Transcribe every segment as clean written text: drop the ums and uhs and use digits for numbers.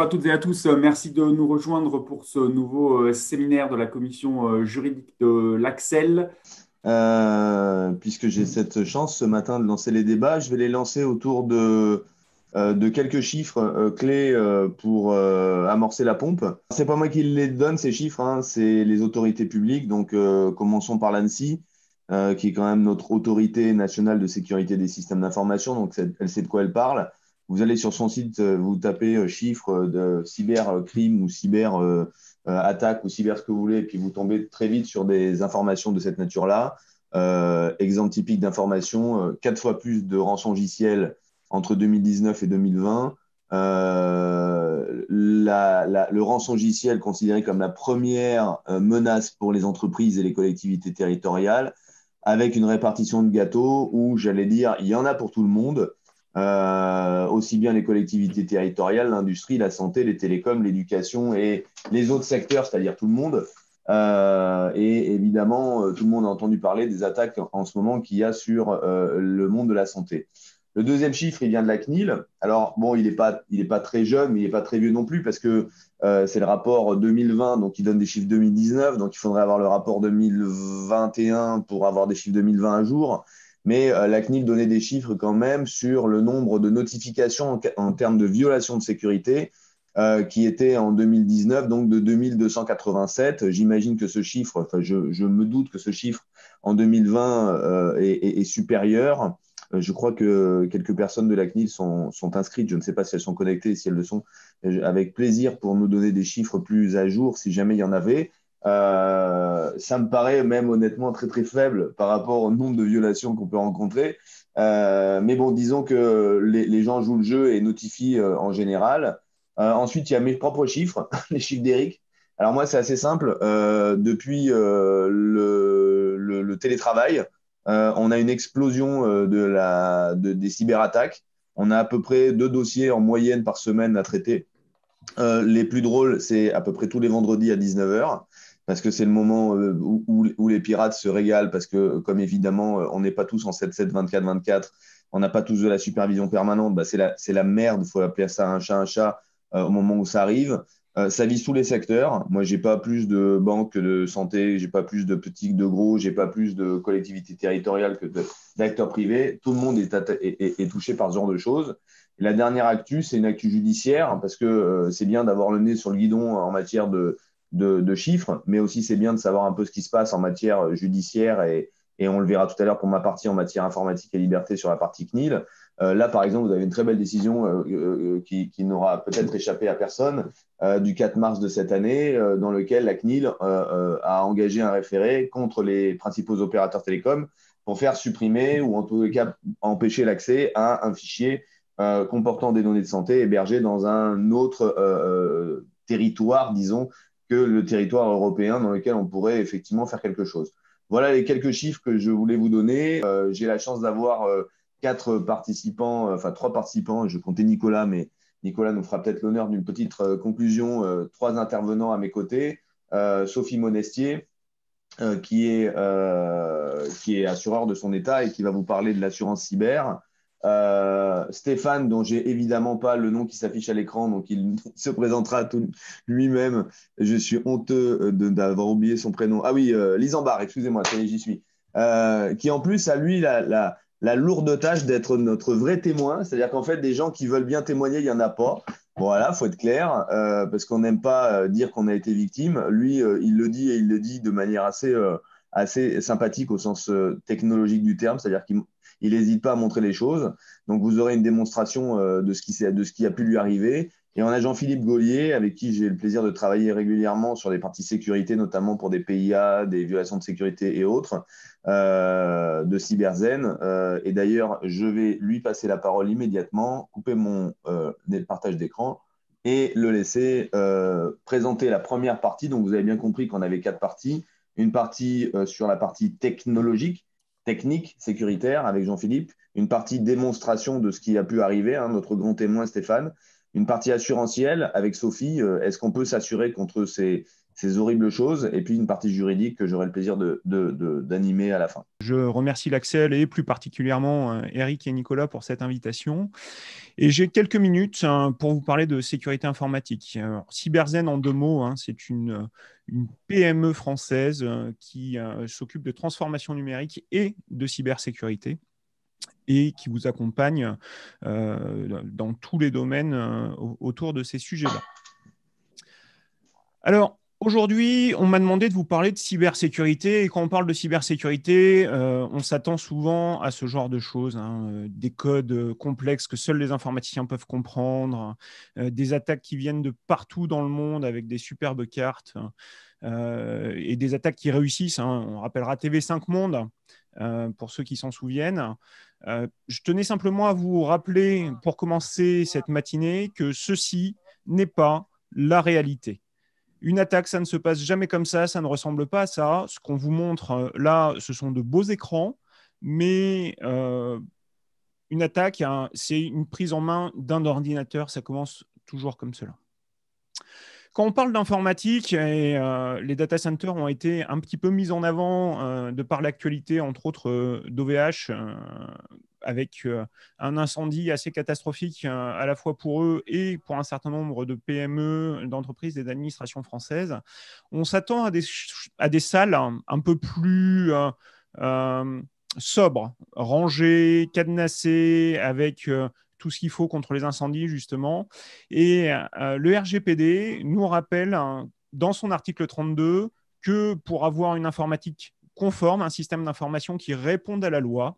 Bonjour à toutes et à tous. Merci de nous rejoindre pour ce nouveau séminaire de la commission juridique de l'Axel. Puisque j'ai cette chance ce matin de lancer les débats, je vais les lancer autour de quelques chiffres clés pour amorcer la pompe. C'est pas moi qui les donne, ces chiffres, hein, c'est les autorités publiques. Donc, commençons par l'ANSSI, qui est quand même notre autorité nationale de sécurité des systèmes d'information. Donc, elle sait de quoi elle parle. Vous allez sur son site, vous tapez chiffres de cybercrime ou cyber attaque ou cyber ce que vous voulez, et puis vous tombez très vite sur des informations de cette nature-là. Exemple typique d'information, 4 fois plus de rançongiciels entre 2019 et 2020. Le rançongiciel considéré comme la première menace pour les entreprises et les collectivités territoriales, avec une répartition de gâteaux où, j'allais dire, il y en a pour tout le monde, aussi bien les collectivités territoriales, l'industrie, la santé, les télécoms, l'éducation et les autres secteurs, c'est-à-dire tout le monde. Et évidemment, tout le monde a entendu parler des attaques en ce moment qu'il y a sur le monde de la santé. Le deuxième chiffre, il vient de la CNIL. Alors, bon, il est pas très jeune, mais il n'est pas très vieux non plus, parce que c'est le rapport 2020, donc il donne des chiffres 2019, donc il faudrait avoir le rapport 2021 pour avoir des chiffres 2020 à jour. Mais la CNIL donnait des chiffres quand même sur le nombre de notifications en termes de violation de sécurité qui était en 2019, donc de 2287. J'imagine que ce chiffre, enfin, je me doute que ce chiffre en 2020 est supérieur. Je crois que quelques personnes de la CNIL sont inscrites. Je ne sais pas si elles sont connectées, si elles le sont, avec plaisir pour nous donner des chiffres plus à jour, si jamais il y en avait. Ça me paraît même honnêtement très très faible par rapport au nombre de violations qu'on peut rencontrer. Mais bon, disons que les gens jouent le jeu et notifient en général. Ensuite, il y a mes propres chiffres, les chiffres d'Eric. Alors moi, c'est assez simple. Depuis le télétravail, on a une explosion des cyberattaques. On a à peu près 2 dossiers en moyenne par semaine à traiter. Les plus drôles, c'est à peu près tous les vendredis à 19h, parce que c'est le moment où les pirates se régalent, parce que comme évidemment, on n'est pas tous en 7-7, 24-24, on n'a pas tous de la supervision permanente, bah, c'est la merde, il faut appeler ça un chat au moment où ça arrive. Ça vise tous les secteurs. Moi, j'ai pas plus de banques que de santé, j'ai pas plus de petits que de gros, j'ai pas plus de collectivités territoriales que d'acteurs privés. Tout le monde est touché par ce genre de choses. Et la dernière actu, c'est une actu judiciaire, parce que c'est bien d'avoir le nez sur le guidon en matière de chiffres, mais aussi c'est bien de savoir un peu ce qui se passe en matière judiciaire et on le verra tout à l'heure pour ma partie en matière informatique et liberté sur la partie CNIL. Là, par exemple, vous avez une très belle décision qui n'aura peut-être échappé à personne du 4 mars de cette année, dans lequel la CNIL a engagé un référé contre les principaux opérateurs télécoms pour faire supprimer ou en tout cas empêcher l'accès à un fichier comportant des données de santé hébergées dans un autre territoire, disons, que le territoire européen dans lequel on pourrait effectivement faire quelque chose. Voilà les quelques chiffres que je voulais vous donner. J'ai la chance d'avoir 4 participants, enfin 3 participants, je comptais Nicolas, mais Nicolas nous fera peut-être l'honneur d'une petite conclusion. 3 intervenants à mes côtés. Sophie Monestier, qui est assureur de son État et qui va vous parler de l'assurance cyber. Stéphane, dont j'ai évidemment pas le nom qui s'affiche à l'écran, donc il se présentera tout lui-même. Je suis honteux d'avoir oublié son prénom. Ah oui, Lisambar, excusez-moi, ça y est, j'y suis. Qui en plus a lui la lourde tâche d'être notre vrai témoin, c'est-à-dire qu'en fait, des gens qui veulent bien témoigner, il n'y en a pas. Voilà, faut être clair, parce qu'on n'aime pas dire qu'on a été victime. Lui, il le dit et il le dit de manière assez sympathique au sens technologique du terme, c'est-à-dire qu'il n'hésite pas à montrer les choses. Donc, vous aurez une démonstration de ce qui a pu lui arriver. Et on a Jean-Philippe Gaulier, avec qui j'ai le plaisir de travailler régulièrement sur des parties sécurité, notamment pour des PIA, des violations de sécurité et autres, de Cyberzen. Et d'ailleurs, je vais lui passer la parole immédiatement, couper mon partage d'écran et le laisser présenter la première partie. Donc, vous avez bien compris qu'on avait 4 parties. Une partie sur la partie technologique, technique, sécuritaire avec Jean-Philippe, une partie démonstration de ce qui a pu arriver, hein, notre grand témoin Stéphane, une partie assurantielle avec Sophie. Est-ce qu'on peut s'assurer contre ces horribles choses, et puis une partie juridique que j'aurai le plaisir d'animer à la fin. Je remercie l'Axel et plus particulièrement Eric et Nicolas pour cette invitation. Et j'ai quelques minutes pour vous parler de sécurité informatique. Alors, Cyberzen, en 2 mots, c'est une PME française qui s'occupe de transformation numérique et de cybersécurité et qui vous accompagne dans tous les domaines autour de ces sujets-là. Alors, aujourd'hui, on m'a demandé de vous parler de cybersécurité. Et quand on parle de cybersécurité, on s'attend souvent à ce genre de choses, des codes complexes que seuls les informaticiens peuvent comprendre, des attaques qui viennent de partout dans le monde avec des superbes cartes, et des attaques qui réussissent. On rappellera TV5 Monde, pour ceux qui s'en souviennent. Je tenais simplement à vous rappeler, pour commencer cette matinée, que ceci n'est pas la réalité. Une attaque, ça ne se passe jamais comme ça ne ressemble pas à ça. Ce qu'on vous montre là, ce sont de beaux écrans, mais une attaque, c'est une prise en main d'un ordinateur, ça commence toujours comme cela. Quand on parle d'informatique, et les data centers ont été un petit peu mis en avant de par l'actualité, entre autres d'OVH, avec un incendie assez catastrophique à la fois pour eux et pour un certain nombre de PME, d'entreprises et d'administrations françaises. On s'attend à des salles un peu plus sobres, rangées, cadenassées, avec tout ce qu'il faut contre les incendies, justement. Et le RGPD nous rappelle, dans son article 32, que pour avoir une informatique conforme, un système d'information qui réponde à la loi,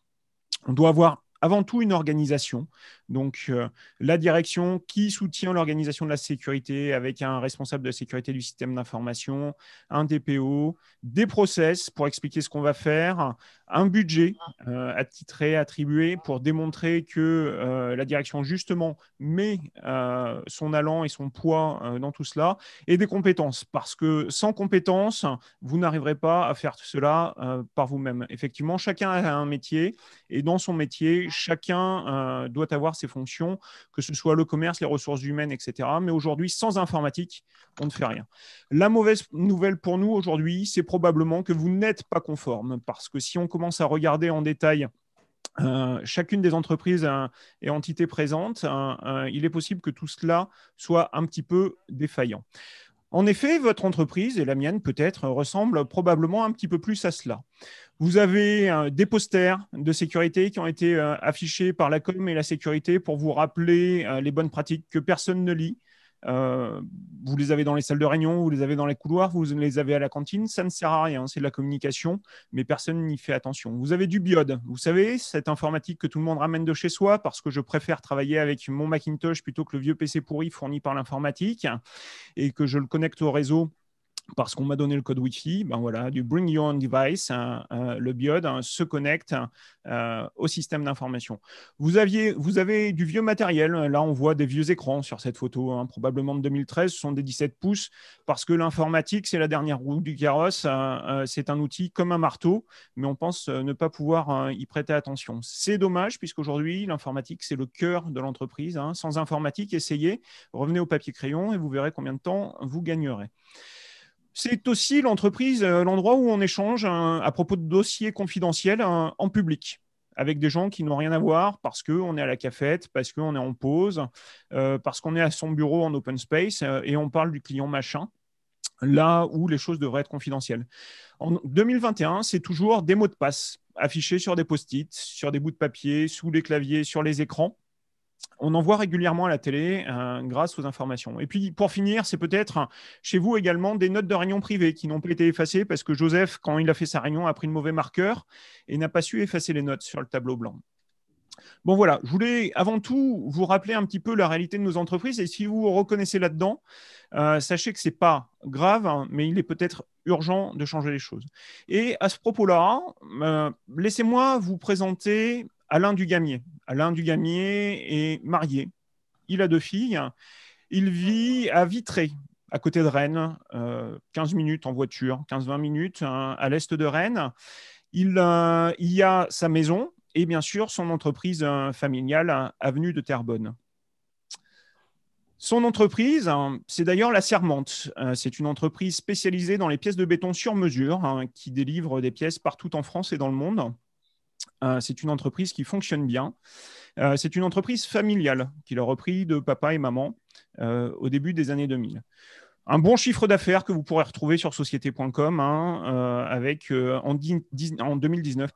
on doit avoir avant tout une organisation, donc la direction qui soutient l'organisation de la sécurité avec un responsable de la sécurité du système d'information, un DPO, des process pour expliquer ce qu'on va faire, un budget attitré, attribué pour démontrer que la direction justement met son allant et son poids dans tout cela, et des compétences, parce que sans compétences, vous n'arriverez pas à faire cela par vous-même. Effectivement, chacun a un métier, et dans son métier, chacun doit avoir ses fonctions, que ce soit le commerce, les ressources humaines, etc. Mais aujourd'hui, sans informatique, on ne fait rien. La mauvaise nouvelle pour nous aujourd'hui, c'est probablement que vous n'êtes pas conforme, parce que si on commence à regarder en détail chacune des entreprises et entités présentes, il est possible que tout cela soit un petit peu défaillant. En effet, votre entreprise, et la mienne peut-être, ressemble probablement un petit peu plus à cela. Vous avez des posters de sécurité qui ont été affichés par la com et la sécurité pour vous rappeler les bonnes pratiques que personne ne lit. Vous les avez dans les salles de réunion, vous les avez dans les couloirs, vous les avez à la cantine, ça ne sert à rien, c'est de la communication, mais personne n'y fait attention. Vous avez du BIOD, vous savez, cette informatique que tout le monde ramène de chez soi parce que je préfère travailler avec mon Macintosh plutôt que le vieux PC pourri fourni par l'informatique et que je le connecte au réseau parce qu'on m'a donné le code Wi-Fi. Ben voilà, du Bring Your Own Device, le BIOD se connecte au système d'information. Vous avez du vieux matériel. Là, on voit des vieux écrans sur cette photo, probablement de 2013. Ce sont des 17 pouces parce que l'informatique, c'est la dernière roue du carrosse. C'est un outil comme un marteau, mais on pense ne pas pouvoir y prêter attention. C'est dommage puisqu'aujourd'hui, l'informatique, c'est le cœur de l'entreprise. Sans informatique, essayez, revenez au papier-crayon et vous verrez combien de temps vous gagnerez. C'est aussi l'entreprise, l'endroit où on échange à propos de dossiers confidentiels en public, avec des gens qui n'ont rien à voir parce qu'on est à la cafette, parce qu'on est en pause, parce qu'on est à son bureau en open space et on parle du client machin, là où les choses devraient être confidentielles. En 2021, c'est toujours des mots de passe affichés sur des post-it, sur des bouts de papier, sous les claviers, sur les écrans. On en voit régulièrement à la télé grâce aux informations. Et puis, pour finir, c'est peut-être chez vous également des notes de réunion privées qui n'ont pas été effacées parce que Joseph, quand il a fait sa réunion, a pris le mauvais marqueur et n'a pas su effacer les notes sur le tableau blanc. Bon, voilà, je voulais avant tout vous rappeler un petit peu la réalité de nos entreprises. Et si vous vous reconnaissez là-dedans, sachez que ce n'est pas grave, mais il est peut-être urgent de changer les choses. Et à ce propos-là, laissez-moi vous présenter Alain Dugamier. Alain Dugamier est marié. Il a 2 filles. Il vit à Vitré, à côté de Rennes, 15 minutes en voiture, 15-20 minutes à l'est de Rennes. Il y a sa maison et bien sûr son entreprise familiale, avenue de Terrebonne. Son entreprise, hein, c'est d'ailleurs la Sermante. C'est une entreprise spécialisée dans les pièces de béton sur mesure, hein, qui délivre des pièces partout en France et dans le monde. C'est une entreprise qui fonctionne bien. C'est une entreprise familiale qu'il a repris de papa et maman au début des années 2000. Un bon chiffre d'affaires que vous pourrez retrouver sur société.com, hein, avec en 2019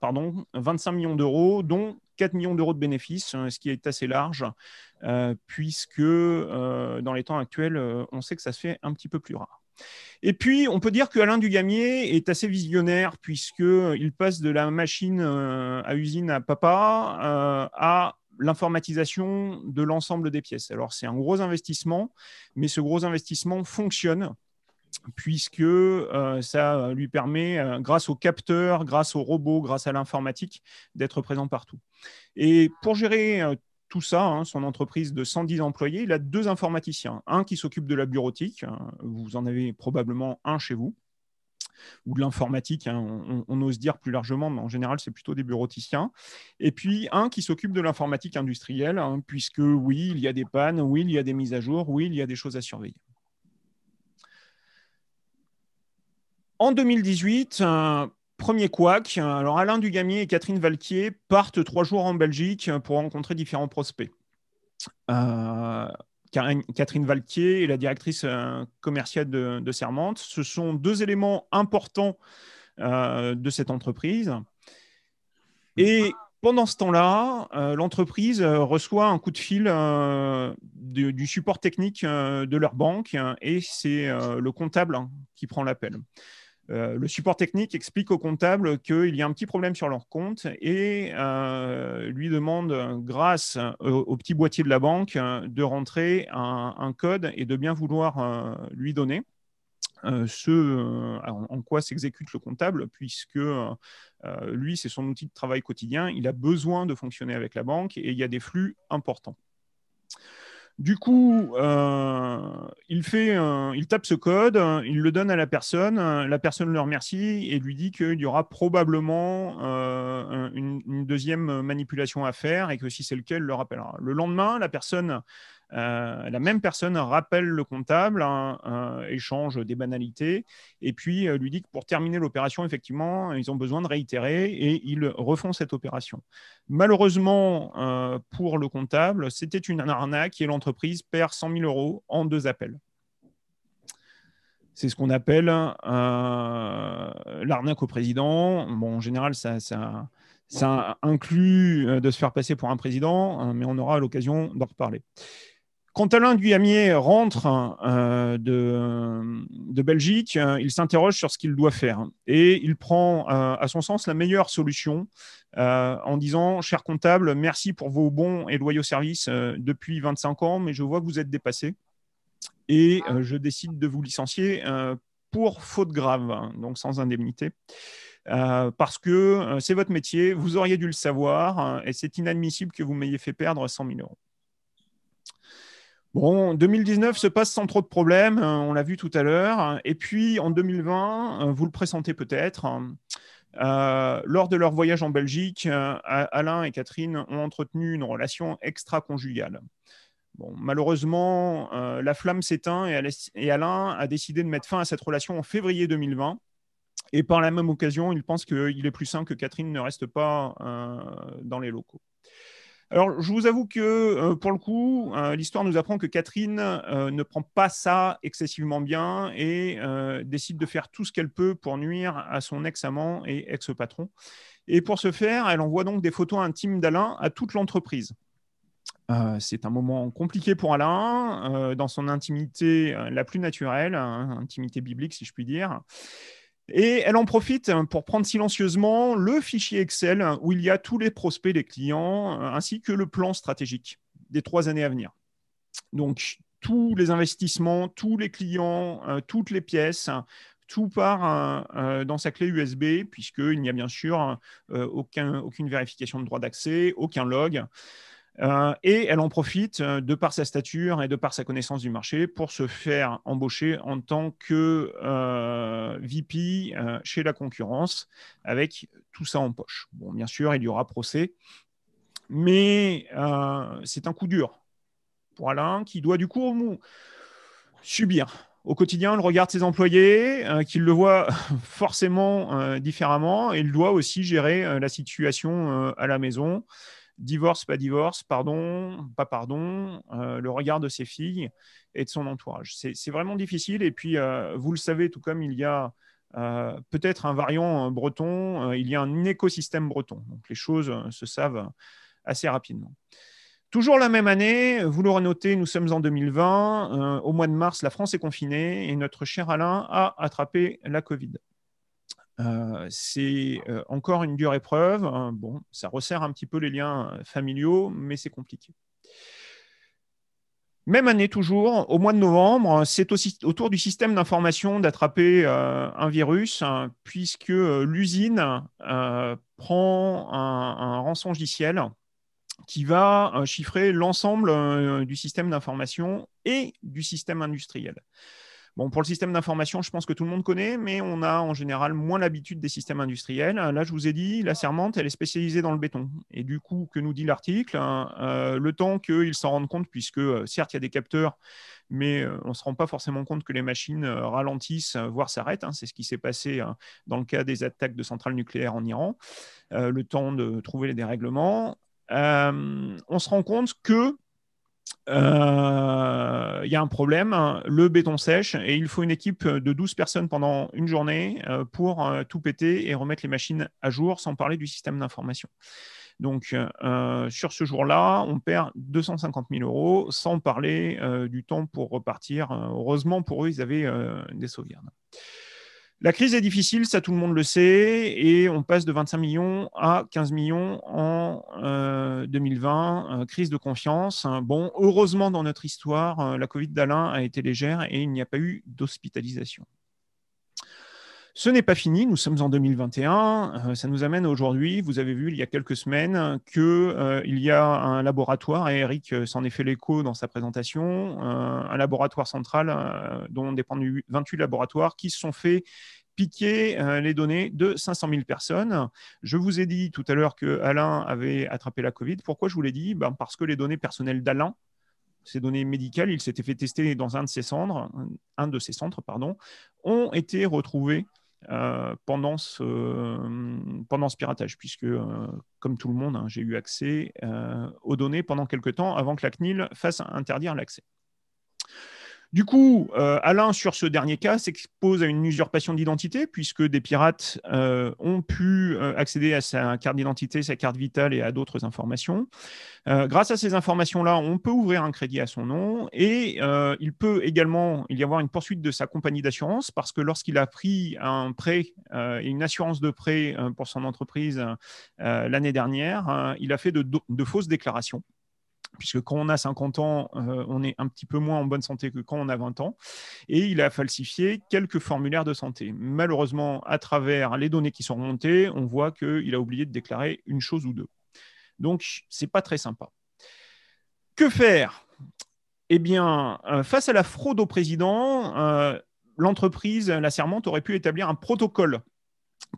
25 millions d'euros, dont 4 millions d'euros de bénéfices, ce qui est assez large, puisque dans les temps actuels, on sait que ça se fait un petit peu plus rare. Et puis, on peut dire que Alain Dugamier est assez visionnaire, puisqu'il passe de la machine à usine à papa à l'informatisation de l'ensemble des pièces. Alors, c'est un gros investissement, mais ce gros investissement fonctionne, puisque ça lui permet, grâce aux capteurs, grâce aux robots, grâce à l'informatique, d'être présent partout. Et pour gérer tout ça, hein, son entreprise de 110 employés, il a 2 informaticiens. Un qui s'occupe de la bureautique, vous en avez probablement un chez vous, ou de l'informatique, hein, on ose dire plus largement, mais en général, c'est plutôt des bureauticiens. Et puis, un qui s'occupe de l'informatique industrielle, hein, puisque oui, il y a des pannes, oui, il y a des mises à jour, oui, il y a des choses à surveiller. En 2018, premier couac. Alors, Alain Dugamier et Catherine Valquier partent 3 jours en Belgique pour rencontrer différents prospects. Catherine Valquier est la directrice commerciale de Sermante. Ce sont 2 éléments importants de cette entreprise. Et pendant ce temps-là, l'entreprise reçoit un coup de fil du support technique de leur banque, et c'est le comptable qui prend l'appel. Le support technique explique au comptable qu'il y a un petit problème sur leur compte et lui demande, grâce au petit boîtier de la banque, de rentrer un code et de bien vouloir lui donner en quoi s'exécute le comptable, puisque lui, c'est son outil de travail quotidien. Il a besoin de fonctionner avec la banque et il y a des flux importants. Du coup, il tape ce code, il le donne à la personne le remercie et lui dit qu'il y aura probablement une deuxième manipulation à faire et que si c'est le cas, il le rappellera. Le lendemain, la même personne rappelle le comptable, échange des banalités et puis lui dit que pour terminer l'opération, effectivement, ils ont besoin de réitérer et ils refont cette opération. Malheureusement, pour le comptable, c'était une arnaque et l'entreprise perd 100 000 euros en 2 appels. C'est ce qu'on appelle l'arnaque au président. Bon, en général, ça inclut de se faire passer pour un président, mais on aura l'occasion d'en reparler. Quand Alain Dugamier rentre de Belgique, il s'interroge sur ce qu'il doit faire et il prend, à son sens, la meilleure solution en disant « Cher comptable, merci pour vos bons et loyaux services depuis 25 ans, mais je vois que vous êtes dépassé et je décide de vous licencier pour faute grave, donc sans indemnité. » Parce que c'est votre métier, vous auriez dû le savoir et c'est inadmissible que vous m'ayez fait perdre 100 000 euros. Bon, 2019 se passe sans trop de problèmes, on l'a vu tout à l'heure. Et puis en 2020, vous le pressentez peut-être, lors de leur voyage en Belgique, Alain et Catherine ont entretenu une relation extra-conjugale. Bon, malheureusement, la flamme s'éteint et Alain a décidé de mettre fin à cette relation en février 2020. Et par la même occasion, il pense qu'il est plus sain que Catherine ne reste pas dans les locaux. Alors, je vous avoue que pour le coup, l'histoire nous apprend que Catherine ne prend pas ça excessivement bien et décide de faire tout ce qu'elle peut pour nuire à son ex-amant et ex-patron. Et pour ce faire, elle envoie donc des photos intimes d'Alain à toute l'entreprise. C'est un moment compliqué pour Alain, dans son intimité la plus naturelle, intimité biblique si je puis dire. Et elle en profite pour prendre silencieusement le fichier Excel où il y a tous les prospects des clients, ainsi que le plan stratégique des 3 années à venir. Donc, tous les investissements, tous les clients, toutes les pièces, tout part dans sa clé USB, puisqu'il n'y a bien sûr aucune vérification de droit d'accès, aucun log. Et elle en profite, de par sa stature et de par sa connaissance du marché, pour se faire embaucher en tant que VP chez la concurrence, avec tout ça en poche. Bon, bien sûr, il y aura procès, mais c'est un coup dur pour Alain, qui doit du coup subir au quotidien le regard de ses employés, qu'il le voit forcément différemment, et il doit aussi gérer la situation à la maison. Divorce, pas divorce, pardon, pas pardon, le regard de ses filles et de son entourage. C'est vraiment difficile. Et puis, vous le savez, tout comme il y a peut-être un variant breton, il y a un écosystème breton. Donc, les choses se savent assez rapidement. Toujours la même année, vous l'aurez noté, nous sommes en 2020. Au mois de mars, la France est confinée et notre cher Alain a attrapé la Covid. C'est encore une dure épreuve. Bon, ça resserre un petit peu les liens familiaux, mais c'est compliqué. Même année toujours, au mois de novembre, c'est aussi autour du système d'information d'attraper un virus, puisque l'usine prend un rançongiciel qui va chiffrer l'ensemble du système d'information et du système industriel. Bon, pour le système d'information, je pense que tout le monde connaît, mais on a en général moins l'habitude des systèmes industriels. Là, je vous ai dit, la Sermente, elle est spécialisée dans le béton. Et du coup, que nous dit l'article, le temps qu'ils s'en rendent compte, puisque certes, il y a des capteurs, mais on ne se rend pas forcément compte que les machines ralentissent, voire s'arrêtent. C'est ce qui s'est passé dans le cas des attaques de centrales nucléaires en Iran. Le temps de trouver les dérèglements. On se rend compte que il y a un problème, le béton sèche et il faut une équipe de 12 personnes pendant une journée pour tout péter et remettre les machines à jour, sans parler du système d'information. Donc, sur ce jour-là, on perd 250 000 euros, sans parler du temps pour repartir. Heureusement pour eux, ils avaient des sauvegardes. La crise est difficile, ça tout le monde le sait, et on passe de 25 millions à 15 millions en 2020, crise de confiance. Bon, heureusement dans notre histoire, la Covid d'Alain a été légère et il n'y a pas eu d'hospitalisation. Ce n'est pas fini, nous sommes en 2021, ça nous amène aujourd'hui, vous avez vu il y a quelques semaines qu'il y a un laboratoire, et Eric s'en est fait l'écho dans sa présentation, un laboratoire central dont dépendent 28 laboratoires qui se sont fait piquer les données de 500 000 personnes. Je vous ai dit tout à l'heure que Alain avait attrapé la Covid. Pourquoi je vous l'ai dit ? Parce que les données personnelles d'Alain, ces données médicales, il s'était fait tester dans un de ses centres, ont été retrouvées pendant ce piratage, puisque, comme tout le monde, j'ai eu accès aux données pendant quelques temps avant que la CNIL fasse interdire l'accès. Du coup, Alain, sur ce dernier cas, s'expose à une usurpation d'identité, puisque des pirates ont pu accéder à sa carte d'identité, sa carte vitale et à d'autres informations. Grâce à ces informations-là, on peut ouvrir un crédit à son nom, et il peut également y avoir une poursuite de sa compagnie d'assurance, parce que lorsqu'il a pris un prêt et une assurance de prêt pour son entreprise l'année dernière, il a fait de fausses déclarations. Puisque quand on a 50 ans, on est un petit peu moins en bonne santé que quand on a 20 ans. Et il a falsifié quelques formulaires de santé. Malheureusement, à travers les données qui sont remontées, on voit qu'il a oublié de déclarer une chose ou deux. Donc, ce n'est pas très sympa. Que faire ? Eh bien, face à la fraude au président, l'entreprise, la Sermente, aurait pu établir un protocole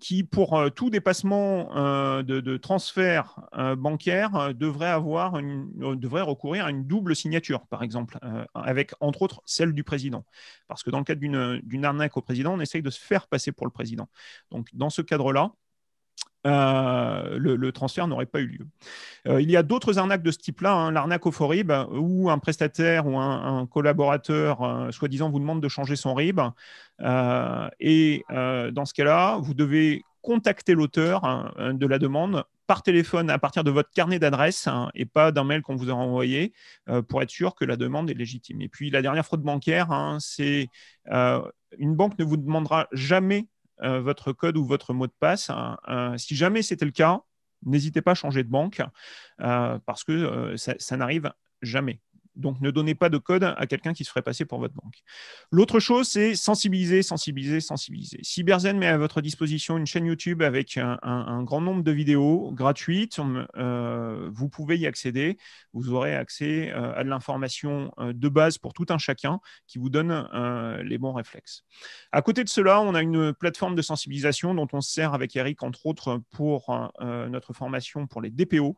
qui, pour tout dépassement de transfert bancaire, devrait recourir à une double signature, par exemple, avec, entre autres, celle du président. Parce que dans le cadre d'une arnaque au président, on essaye de se faire passer pour le président. Donc, dans ce cadre-là, le transfert n'aurait pas eu lieu. Il y a d'autres arnaques de ce type-là, l'arnaque au faux RIB, où un prestataire ou un collaborateur, soi-disant, vous demande de changer son RIB. Et dans ce cas-là, vous devez contacter l'auteur de la demande par téléphone à partir de votre carnet d'adresse et pas d'un mail qu'on vous a envoyé pour être sûr que la demande est légitime. Et puis, la dernière fraude bancaire, c'est une banque ne vous demandera jamais votre code ou votre mot de passe. Si jamais c'était le cas, n'hésitez pas à changer de banque parce que ça n'arrive jamais. Donc, ne donnez pas de code à quelqu'un qui se ferait passer pour votre banque. L'autre chose, c'est sensibiliser. Cyberzen met à votre disposition une chaîne YouTube avec un grand nombre de vidéos gratuites. Vous pouvez y accéder. Vous aurez accès à de l'information de base pour tout un chacun qui vous donne les bons réflexes. À côté de cela, on a une plateforme de sensibilisation dont on se sert avec Eric, entre autres, pour notre formation pour les DPO.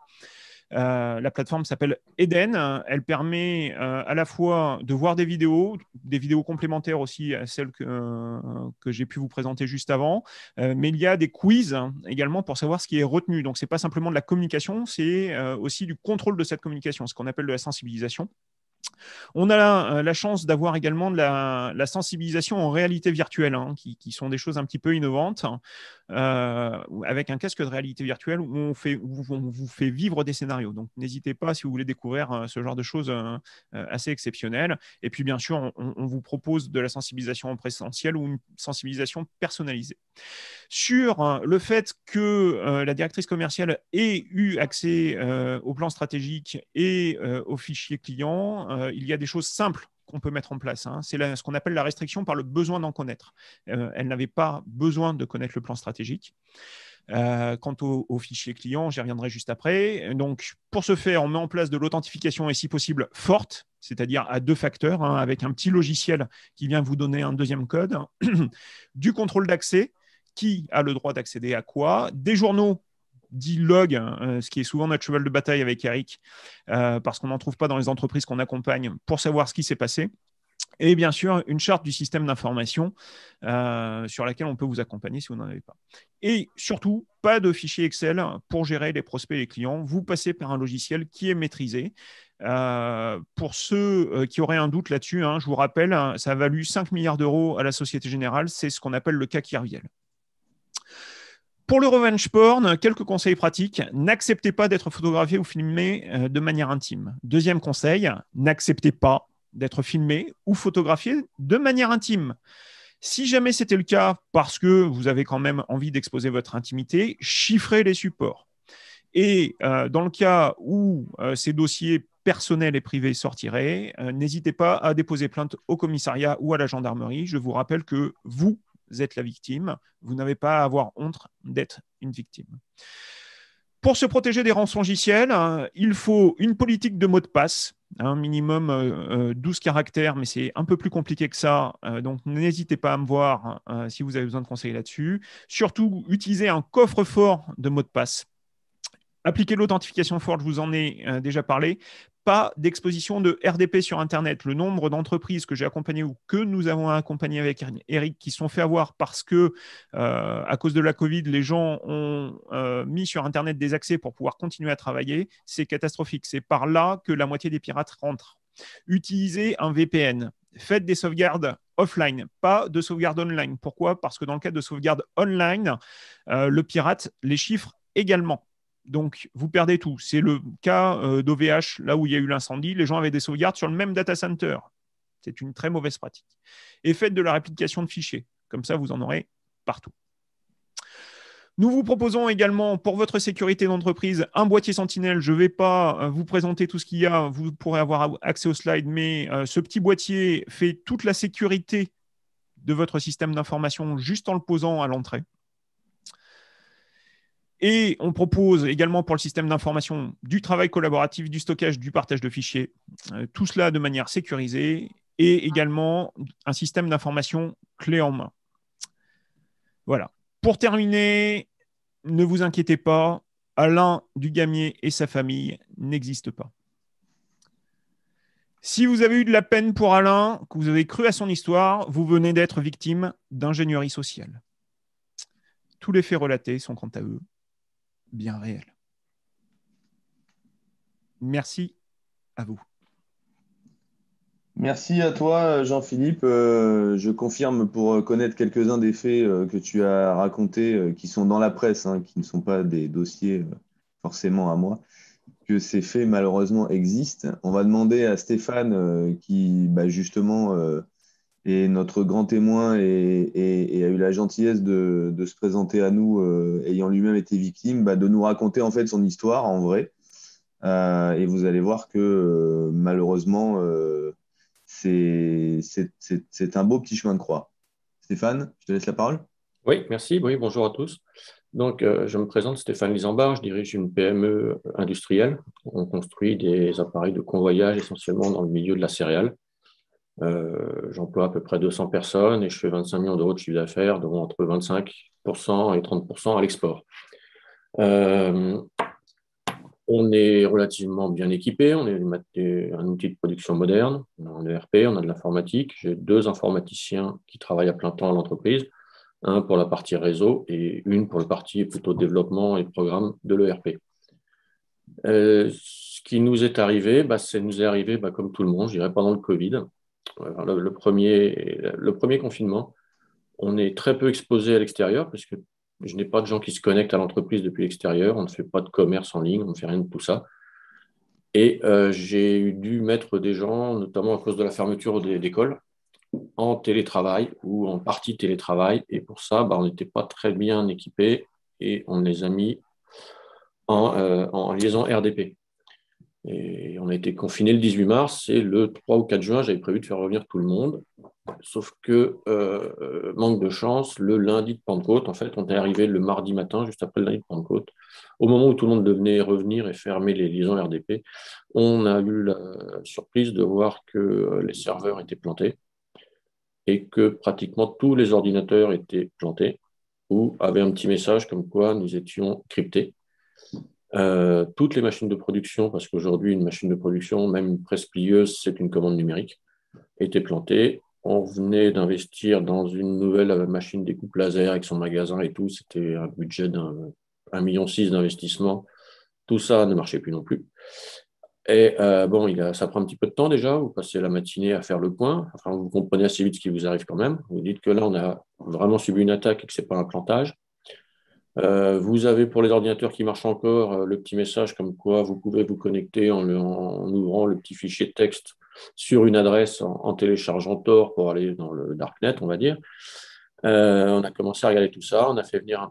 La plateforme s'appelle Eden. Elle permet à la fois de voir des vidéos complémentaires aussi à celles que j'ai pu vous présenter juste avant, mais il y a des quiz également pour savoir ce qui est retenu. Donc, ce n'est pas simplement de la communication, c'est aussi du contrôle de cette communication, ce qu'on appelle de la sensibilisation. On a la chance d'avoir également de la sensibilisation en réalité virtuelle, qui sont des choses un petit peu innovantes, avec un casque de réalité virtuelle où on vous fait vivre des scénarios. Donc, n'hésitez pas si vous voulez découvrir ce genre de choses assez exceptionnelles. Et puis, bien sûr, on vous propose de la sensibilisation en présentiel ou une sensibilisation personnalisée. Sur le fait que la directrice commerciale ait eu accès au plan stratégique et aux fichiers clients, il y a des choses simples qu'on peut mettre en place. C'est ce qu'on appelle la restriction par le besoin d'en connaître. Elle n'avait pas besoin de connaître le plan stratégique. Quant au fichier client, j'y reviendrai juste après. Donc, pour ce faire, on met en place de l'authentification et si possible forte, c'est-à-dire à 2 facteurs, avec un petit logiciel qui vient vous donner un deuxième code, du contrôle d'accès, qui a le droit d'accéder à quoi, des journaux dit log, ce qui est souvent notre cheval de bataille avec Eric, parce qu'on n'en trouve pas dans les entreprises qu'on accompagne pour savoir ce qui s'est passé. Et bien sûr, une charte du système d'information sur laquelle on peut vous accompagner si vous n'en avez pas. Et surtout, pas de fichier Excel pour gérer les prospects et les clients. Vous passez par un logiciel qui est maîtrisé. Pour ceux qui auraient un doute là-dessus, je vous rappelle, ça a valu 5 milliards d'euros à la Société Générale. C'est ce qu'on appelle le cas Kerviel. Pour le revenge porn, quelques conseils pratiques. N'acceptez pas d'être photographié ou filmé de manière intime. Deuxième conseil, n'acceptez pas d'être filmé ou photographié de manière intime. Si jamais c'était le cas, parce que vous avez quand même envie d'exposer votre intimité, chiffrez les supports. Et dans le cas où ces dossiers personnels et privés sortiraient, n'hésitez pas à déposer plainte au commissariat ou à la gendarmerie. Je vous rappelle que vous êtes la victime. Vous n'avez pas à avoir honte d'être une victime. Pour se protéger des rançongiciels, il faut une politique de mot de passe, un minimum 12 caractères, mais c'est un peu plus compliqué que ça. Donc, n'hésitez pas à me voir si vous avez besoin de conseils là-dessus. Surtout, utilisez un coffre-fort de mots de passe. Appliquer l'authentification forte, je vous en ai déjà parlé. Pas d'exposition de RDP sur Internet. Le nombre d'entreprises que j'ai accompagnées ou que nous avons accompagnées avec Eric qui se sont fait avoir parce que, à cause de la Covid, les gens ont mis sur Internet des accès pour pouvoir continuer à travailler, c'est catastrophique. C'est par là que la moitié des pirates rentrent. Utilisez un VPN. Faites des sauvegardes offline, pas de sauvegarde online. Pourquoi ? Parce que dans le cas de sauvegarde online, le pirate les chiffre également. Donc, vous perdez tout. C'est le cas d'OVH, là où il y a eu l'incendie. Les gens avaient des sauvegardes sur le même data center. C'est une très mauvaise pratique. Et faites de la réplication de fichiers. Comme ça, vous en aurez partout. Nous vous proposons également, pour votre sécurité d'entreprise, un boîtier Sentinelle. Je ne vais pas vous présenter tout ce qu'il y a. Vous pourrez avoir accès aux slides, mais ce petit boîtier fait toute la sécurité de votre système d'information juste en le posant à l'entrée. Et on propose également pour le système d'information du travail collaboratif, du stockage, du partage de fichiers, tout cela de manière sécurisée et également un système d'information clé en main. Voilà. Pour terminer, ne vous inquiétez pas, Alain Dugamier et sa famille n'existent pas. Si vous avez eu de la peine pour Alain, que vous avez cru à son histoire, vous venez d'être victime d'ingénierie sociale. Tous les faits relatés sont quant à eux bien réel. Merci à vous. Merci à toi, Jean-Philippe. Je confirme pour connaître quelques-uns des faits que tu as racontés, qui sont dans la presse, qui ne sont pas des dossiers forcément à moi, que ces faits malheureusement existent. On va demander à Stéphane, qui justement est notre grand témoin et a eu la gentillesse de se présenter à nous, ayant lui-même été victime, de nous raconter en fait son histoire en vrai. Et vous allez voir que malheureusement, c'est un beau petit chemin de croix. Stéphane, je te laisse la parole. Oui, merci. Oui, bonjour à tous. Donc, je me présente, Stéphane Lisambard, je dirige une PME industrielle. On construit des appareils de convoyage essentiellement dans le milieu de la céréale. J'emploie à peu près 200 personnes et je fais 25 millions d'euros de chiffre d'affaires, dont entre 25% et 30% à l'export. On est relativement bien équipé, on est un outil de production moderne, on a un ERP, on a de l'informatique. J'ai 2 informaticiens qui travaillent à plein temps à l'entreprise, un pour la partie réseau et une pour la partie plutôt développement et programme de l'ERP. Ce qui nous est arrivé, ça nous est arrivé comme tout le monde, je dirais pendant le Covid. Le premier confinement, on est très peu exposé à l'extérieur parce que je n'ai pas de gens qui se connectent à l'entreprise depuis l'extérieur, on ne fait pas de commerce en ligne, on ne fait rien de tout ça. Et j'ai dû mettre des gens, notamment à cause de la fermeture d'écoles, en télétravail ou en partie télétravail. Et pour ça, on n'était pas très bien équipés et on les a mis en liaison RDP. Et on a été confinés le 18 mars et le 3 ou 4 juin, j'avais prévu de faire revenir tout le monde. Sauf que, manque de chance, le lundi de Pentecôte, en fait, on est arrivé le mardi matin, juste après le lundi de Pentecôte, au moment où tout le monde devait revenir et fermer les liaisons RDP, on a eu la surprise de voir que les serveurs étaient plantés et que pratiquement tous les ordinateurs étaient plantés ou avaient un petit message comme quoi nous étions cryptés. Toutes les machines de production, parce qu'aujourd'hui, une machine de production, même une presse plieuse, c'est une commande numérique, étaient plantées. On venait d'investir dans une nouvelle machine découpe laser avec son magasin et tout. C'était un budget d'1,6 million d'investissement. Tout ça ne marchait plus non plus. Et ça prend un petit peu de temps déjà. Vous passez la matinée à faire le point. Enfin, vous comprenez assez vite ce qui vous arrive quand même. Vous dites que là, on a vraiment subi une attaque et que ce n'est pas un plantage. Vous avez pour les ordinateurs qui marchent encore le petit message comme quoi vous pouvez vous connecter en ouvrant le petit fichier de texte sur une adresse en téléchargeant Tor pour aller dans le Darknet, on va dire. On a commencé à regarder tout ça. On a fait venir un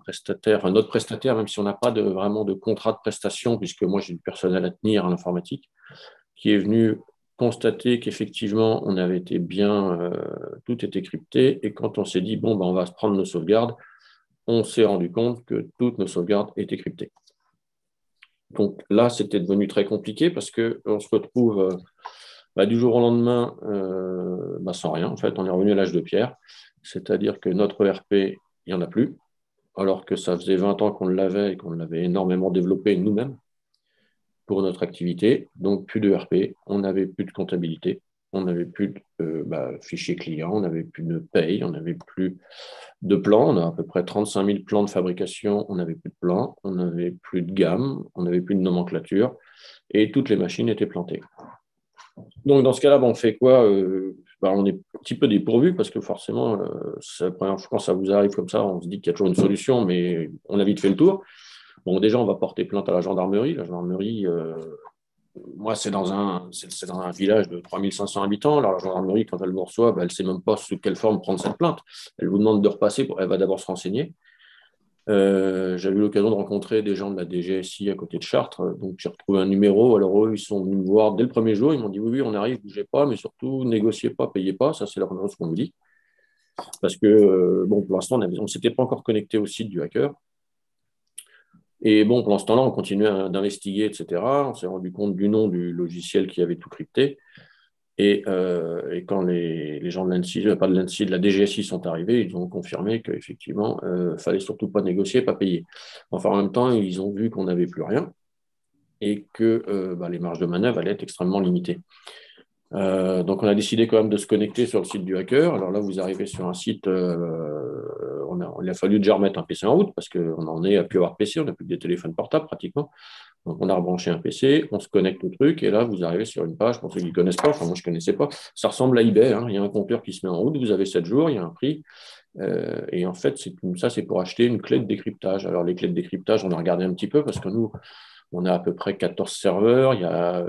autre prestataire, même si on n'a pas vraiment de contrat de prestation, puisque moi j'ai du personnel à tenir en informatique, qui est venu constater qu'effectivement on avait été bien, tout était crypté. Et quand on s'est dit, on va se prendre nos sauvegardes, on s'est rendu compte que toutes nos sauvegardes étaient cryptées. Donc là, c'était devenu très compliqué parce qu'on se retrouve du jour au lendemain sans rien. En fait, on est revenu à l'âge de pierre, c'est-à-dire que notre ERP, il n'y en a plus, alors que ça faisait 20 ans qu'on l'avait et qu'on l'avait énormément développé nous-mêmes pour notre activité. Donc plus de ERP, on n'avait plus de comptabilité, on n'avait plus de fichiers clients, on n'avait plus de paye, on n'avait plus de plans. On a à peu près 35 000 plans de fabrication, on n'avait plus de plans, on n'avait plus de gamme, on n'avait plus de nomenclature et toutes les machines étaient plantées. Donc dans ce cas-là, on fait quoi? On est un petit peu dépourvu parce que forcément, c'est la première fois quand ça vous arrive comme ça, on se dit qu'il y a toujours une solution, mais on a vite fait le tour. Bon, déjà, on va porter plainte à la gendarmerie. La gendarmerie, moi, c'est dans un village de 3500 habitants. Alors, la gendarmerie, quand elle vous reçoit, elle ne sait même pas sous quelle forme prendre cette plainte. Elle vous demande de repasser, elle va d'abord se renseigner. J'avais eu l'occasion de rencontrer des gens de la DGSI à côté de Chartres. Donc, j'ai retrouvé un numéro. Alors, eux, ils sont venus me voir dès le premier jour. Ils m'ont dit, oui, on arrive, bougez pas, mais surtout, négociez pas, payez pas. Ça, c'est la première chose qu'on nous dit. Parce que, pour l'instant, on ne s'était pas encore connecté au site du hacker. Et pendant ce temps-là, on continuait d'investiguer, etc. On s'est rendu compte du nom du logiciel qui avait tout crypté. Et quand les gens de l'ANSSI, pas de l'ANSSI, de la DGSI sont arrivés, ils ont confirmé qu'effectivement, fallait surtout pas négocier, pas payer. Enfin, en même temps, ils ont vu qu'on n'avait plus rien et que les marges de manœuvre allaient être extrêmement limitées. Donc, on a décidé quand même de se connecter sur le site du hacker. Alors là, vous arrivez sur un site, il a fallu déjà remettre un PC en route parce qu'on en est à plus avoir de PC, on n'a plus que des téléphones portables pratiquement. Donc, on a rebranché un PC, on se connecte au truc et là, vous arrivez sur une page, pour ceux qui ne connaissent pas, enfin moi je ne connaissais pas, ça ressemble à eBay, il y a un compteur qui se met en route, vous avez 7 jours, il y a un prix. Et en fait, c'est pour acheter une clé de décryptage. Alors, les clés de décryptage, on a regardé un petit peu parce que nous, on a à peu près 14 serveurs, il y a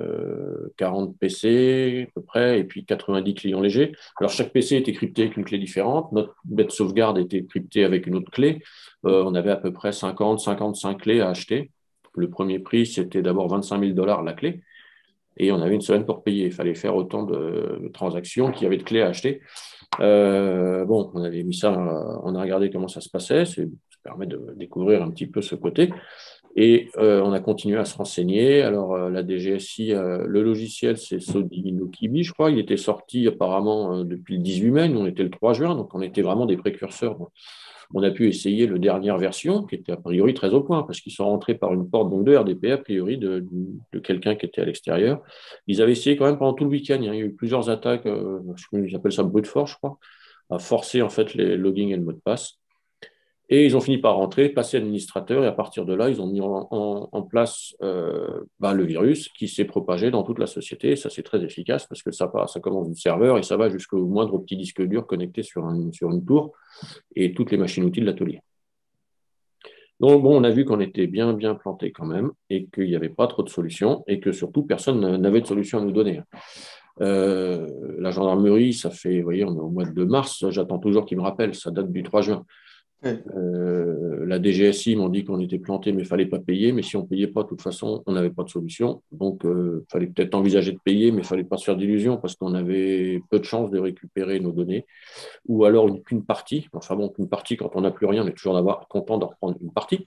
40 PC à peu près, et puis 90 clients légers. Alors, chaque PC était crypté avec une clé différente. Notre baie de sauvegarde était cryptée avec une autre clé. On avait à peu près 55 clés à acheter. Le premier prix, c'était d'abord 25 000 $ la clé. Et on avait une semaine pour payer. Il fallait faire autant de transactions qu'il y avait de clés à acheter. On avait mis ça, on a regardé comment ça se passait. Ça permet de découvrir un petit peu ce côté. Et on a continué à se renseigner. Alors, la DGSI, le logiciel, c'est Sodi no Kibi, je crois. Il était sorti apparemment depuis le 18 mai. Nous, on était le 3 juin. Donc, on était vraiment des précurseurs On a pu essayer la dernière version, qui était a priori très au point, parce qu'ils sont rentrés par une porte donc de RDP, a priori, de quelqu'un qui était à l'extérieur. Ils avaient essayé quand même pendant tout le week-end. Il y a eu plusieurs attaques, ils appellent ça brute force, je crois, à forcer en fait les logins et le mot de passe. Et ils ont fini par rentrer, passer administrateur, et à partir de là, ils ont mis en place le virus qui s'est propagé dans toute la société. Et ça, c'est très efficace parce que ça commence du serveur et ça va jusqu'au moindre petit disque dur connecté sur une tour et toutes les machines-outils de l'atelier. Donc, bon, on a vu qu'on était bien planté quand même et qu'il n'y avait pas trop de solutions et que surtout, personne n'avait de solution à nous donner. La gendarmerie, ça fait, vous voyez, on est au mois de mars, j'attends toujours qu'ils me rappellent, ça date du 3 juin. La DGSI m'ont dit qu'on était planté, mais il ne fallait pas payer. Mais si on ne payait pas, de toute façon, on n'avait pas de solution. Donc, il fallait peut-être envisager de payer, mais il ne fallait pas se faire d'illusions parce qu'on avait peu de chances de récupérer nos données. Ou alors qu'une partie. Enfin bon, qu'une partie, quand on n'a plus rien, on est toujours content de reprendre une partie.